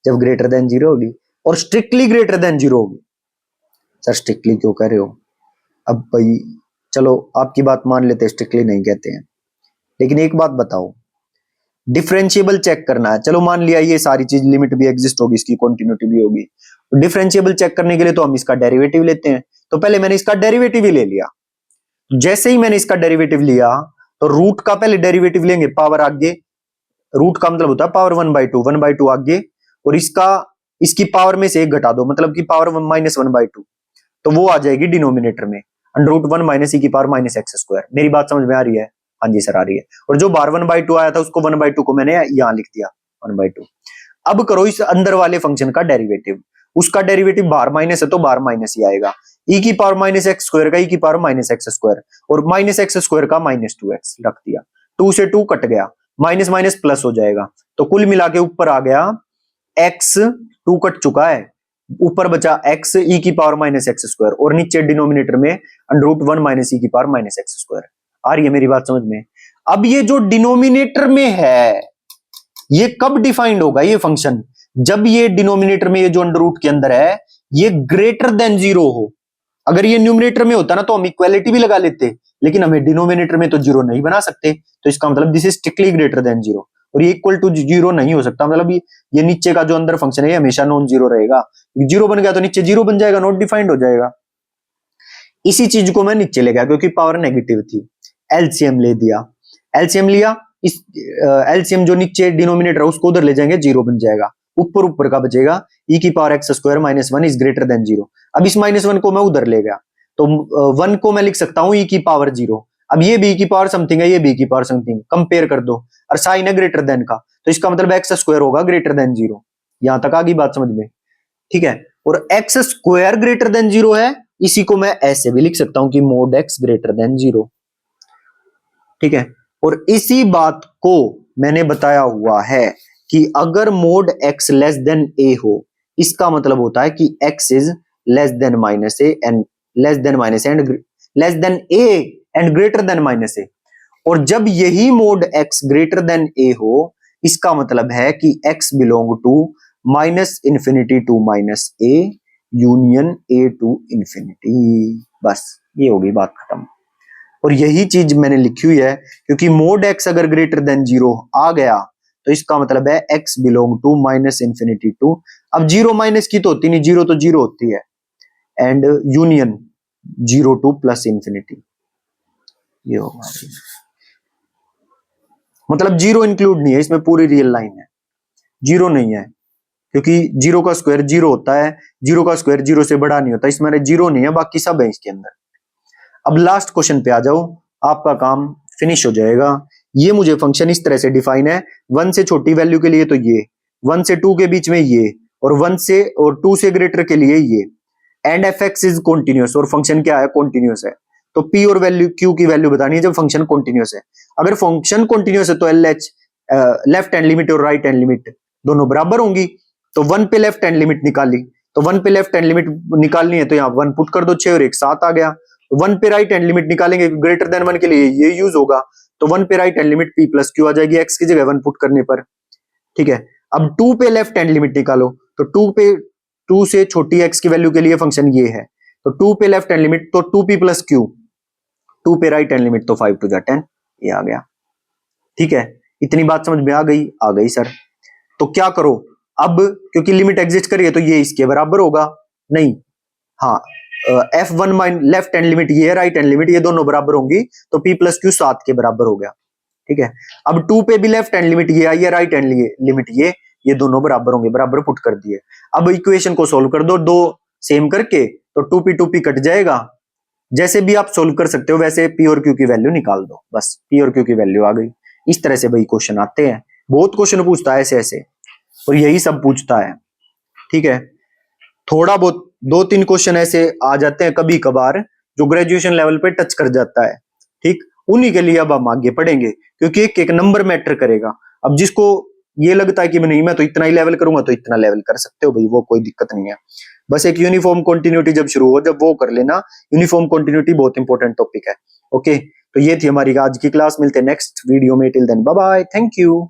जब ग्रेटर देन जीरो होगी और स्ट्रिक्टली ग्रेटर देन जीरो होगी। सर स्ट्रिक्टली क्यों कह रहे हो? अब भाई चलो आपकी बात मान लेते हैं, स्ट्रिक्टली नहीं कहते हैं, लेकिन एक बात बताओ, डिफरेंशिएबल चेक करना है, चलो मान लिया ये सारी चीज लिमिट भी एग्जिस्ट होगी, इसकी कंटिन्यूटी भी होगी, तो डिफरेंशिएबल चेक करने के लिए तो हम इसका डेरिवेटिव लेते हैं, तो पहले मैंने इसका डेरिवेटिव ही ले लिया। जैसे ही मैंने इसका डेरिवेटिव लिया तो रूट का पहले डेरिवेटिव लेंगे, पावर आगे, रूट का मतलब होता है पावर 1/2 आगे, और इसकी पावर में से एक घटा दो, मतलब कि पावर -1/2, तो वो आ जाएगी डिनोमिनेटर में √1 माइनस ई की पावर माइनस एक्स स्क्वायर। मेरी बात समझ में आ रही है? हाँ जी सर आ रही है। और जो बार 1/2 आया था उसको 1/2 को मैंने यहां लिख दिया 1/2। अब करो इस अंदर वाले फंक्शन का डेरिवेटिव, उसका डेरिवेटिव बाहर माइनस है तो बाहर माइनस ही आएगा, ई की पावर माइनस एक्स स्क्वायर का ई की पावर माइनस एक्स स्क्वायर, और माइनस एक्स स्क्वायर का -2x रख दिया, 2 से 2 कट गया, माइनस माइनस प्लस हो जाएगा, तो कुल मिला के ऊपर आ गया x, 2 कट चुका है, ऊपर बचा x ई की पावर माइनस एक्स स्क्वायर, और नीचे डिनोमिनेटर में √1 माइनस ई की पावर माइनस एक्स स्क्वायर। आ रही है मेरी बात समझ में? अब ये जो डिनोमिनेटर में है ये कब डिफाइंड होगा ये फंक्शन? जब ये डिनोमिनेटर में ये जो अंडर रूट के अंदर है ये ग्रेटर देन जीरो हो। अगर ये न्यूमिनेटर में होता ना तो हम इक्वालिटी भी लगा लेते, लेकिन हमें डिनोमिनेटर में तो जीरो नहीं बना सकते, तो इसका मतलब this is strictly greater than zero, और ये इक्वल टू जीरो नहीं हो सकता, मतलब ये नीचे का जो अंदर फंक्शन है ये हमेशा नॉन जीरो रहेगा, जीरो बन गया तो नीचे जीरो बन जाएगा, नॉट डिफाइंड हो जाएगा। इसी चीज को मैं नीचे ले गया क्योंकि पावर नेगेटिव थी, एलसीएम ले दिया, एलसीएम लिया, इस एलसीएम जो नीचे डिनोमिनेटर है उसको उधर ले जाएंगे, जीरो बन जाएगा, ऊपर का बचेगा ई की power x square -1 is greater than zero. अब इस -1 को मैं उधर ले गया तो 1 को मैं लिख सकता हूं ई की पावर जीरो, अब ये बी की पावर समथिंग है, ये बी की पावर समथिंग, कंपेयर कर दो, और साइन है ग्रेटर देन का, तो इसका मतलब एक्स स्क्वायर होगा ग्रेटर देन जीरो। यहां तक आ गई बात समझ में? ठीक है, और x square greater than zero है, इसी को मैं ऐसे भी लिख सकता हूं कि mode x greater than zero. ठीक है, और इसी बात को मैंने बताया हुआ है कि अगर mod x less than a हो, इसका मतलब होता है कि x is less than minus a and less than minus and less than a and greater than minus a, और जब यही mod x greater than a हो इसका मतलब है कि x belong to -∞ to -a union a to infinity. बस ये होगी बात खत्म। और यही चीज मैंने लिखी हुई है, क्योंकि मोड एक्स अगर ग्रेटर देन 0 आ गया तो इसका मतलब है x belong to minus infinity to. अब 0 माइनस की तो होती नहीं, 0 तो 0 होती है, and union 0 two plus infinity ये होगा। मतलब 0 इंक्लूड नहीं है इसमें, पूरी रियल लाइन है, 0 नहीं है, क्योंकि 0 का स्क्वायर 0 होता है, 0 का स्क्वायर 0 से बड़ा नहीं होता, इसमें 0 नहीं है, बाकी सब है इसके अंदर। अब लास्ट क्वेश्चन पे आ जाओ, आपका काम फिनिश हो जाएगा। ये मुझे फंक्शन इस तरह से डिफाइन है, 1 से छोटी वैल्यू के लिए तो ये, 1 से 2 के बीच में ये, और 1 से और 2 से ग्रेटर के लिए ये, and F x is continuous, और फंक्शन क्या है, कॉन्टिन्यूस है। तो पी और वैल्यू क्यू की वैल्यू बतानी है जब फंक्शन कॉन्टिन्यूस है। अगर फंक्शन कॉन्टिन्यूस है तो L H left hand limit और राइट हैंड लिमिट दोनों बराबर होंगी। तो 1 पे लेफ्ट हैंड लिमिट निकाली, तो 1 पे लेफ्ट हैंड लिमिट निकालनी है तो यहाँ 1 पुट कर दो, 6 और 1 7 आ गया। तो 1 पे राइट हैंड लिमिट निकालेंगे, ग्रेटर देन 1 के लिए ये यूज होगा, तो 1 पे right hand limit p plus q आ जाएगी एक्स की जगह 1 पुट करने पर। ठीक है, अब 2 पे लेफ्ट हैंड लिमिट निकालो, तो 2 से छोटी एक्स की वैल्यू के लिए फंक्शन ये है, तो 2 पे लेफ्ट हैंड लिमिट तो 2p प्लस क्यू, 2 पे राइट हैंड लिमिट तो 5 2 जा 10, ये आ गया। ठीक है, इतनी बात समझ में आ गई? आ गई सर। तो क्या करो अब, क्योंकि लिमिट एग्जिस्ट करिए तो ये इसके बराबर होगा नहीं, हाँ f1 mine left hand limit ये, राइट हैंड लिमिट ये दोनों बराबर होंगी, तो p प्लस क्यू 7 के बराबर हो गया। ठीक है, अब 2 पे भी लेफ्ट हैंड लिमिट ये आई है, राइट हैंड लिमिट ये दोनों बराबर होंगे, बराबर पुट कर दिए। अब इक्वेशन को सोल्व कर दो, दो सेम करके, तो 2p कट जाएगा। जैसे भी आप सोल्व कर सकते हो वैसे p और q की वैल्यू निकाल दो, बस p और q की वैल्यू आ गई। इस तरह से भाई क्वेश्चन आते हैं, बहुत क्वेश्चन पूछता है ऐसे ऐसे, और यही सब पूछता है। ठीक है, थोड़ा बहुत 2-3 क्वेश्चन ऐसे आ जाते हैं कभी कभार जो ग्रेजुएशन लेवल पे टच कर जाता है। ठीक, उन्हीं के लिए अब हम आगे पढ़ेंगे, क्योंकि एक एक नंबर मैटर करेगा। अब जिसको ये लगता है कि नहीं मैं तो इतना ही लेवल करूंगा, तो इतना लेवल कर सकते हो भाई, वो कोई दिक्कत नहीं है। बस एक यूनिफॉर्म कंटिन्यूटी जब शुरू हो, जब वो कर लेना, यूनिफॉर्म कंटिन्यूटी बहुत इंपॉर्टेंट टॉपिक है। ओके, तो ये थी हमारी आज की क्लास, मिलते हैं नेक्स्ट वीडियो में, till then bye bye, thank you.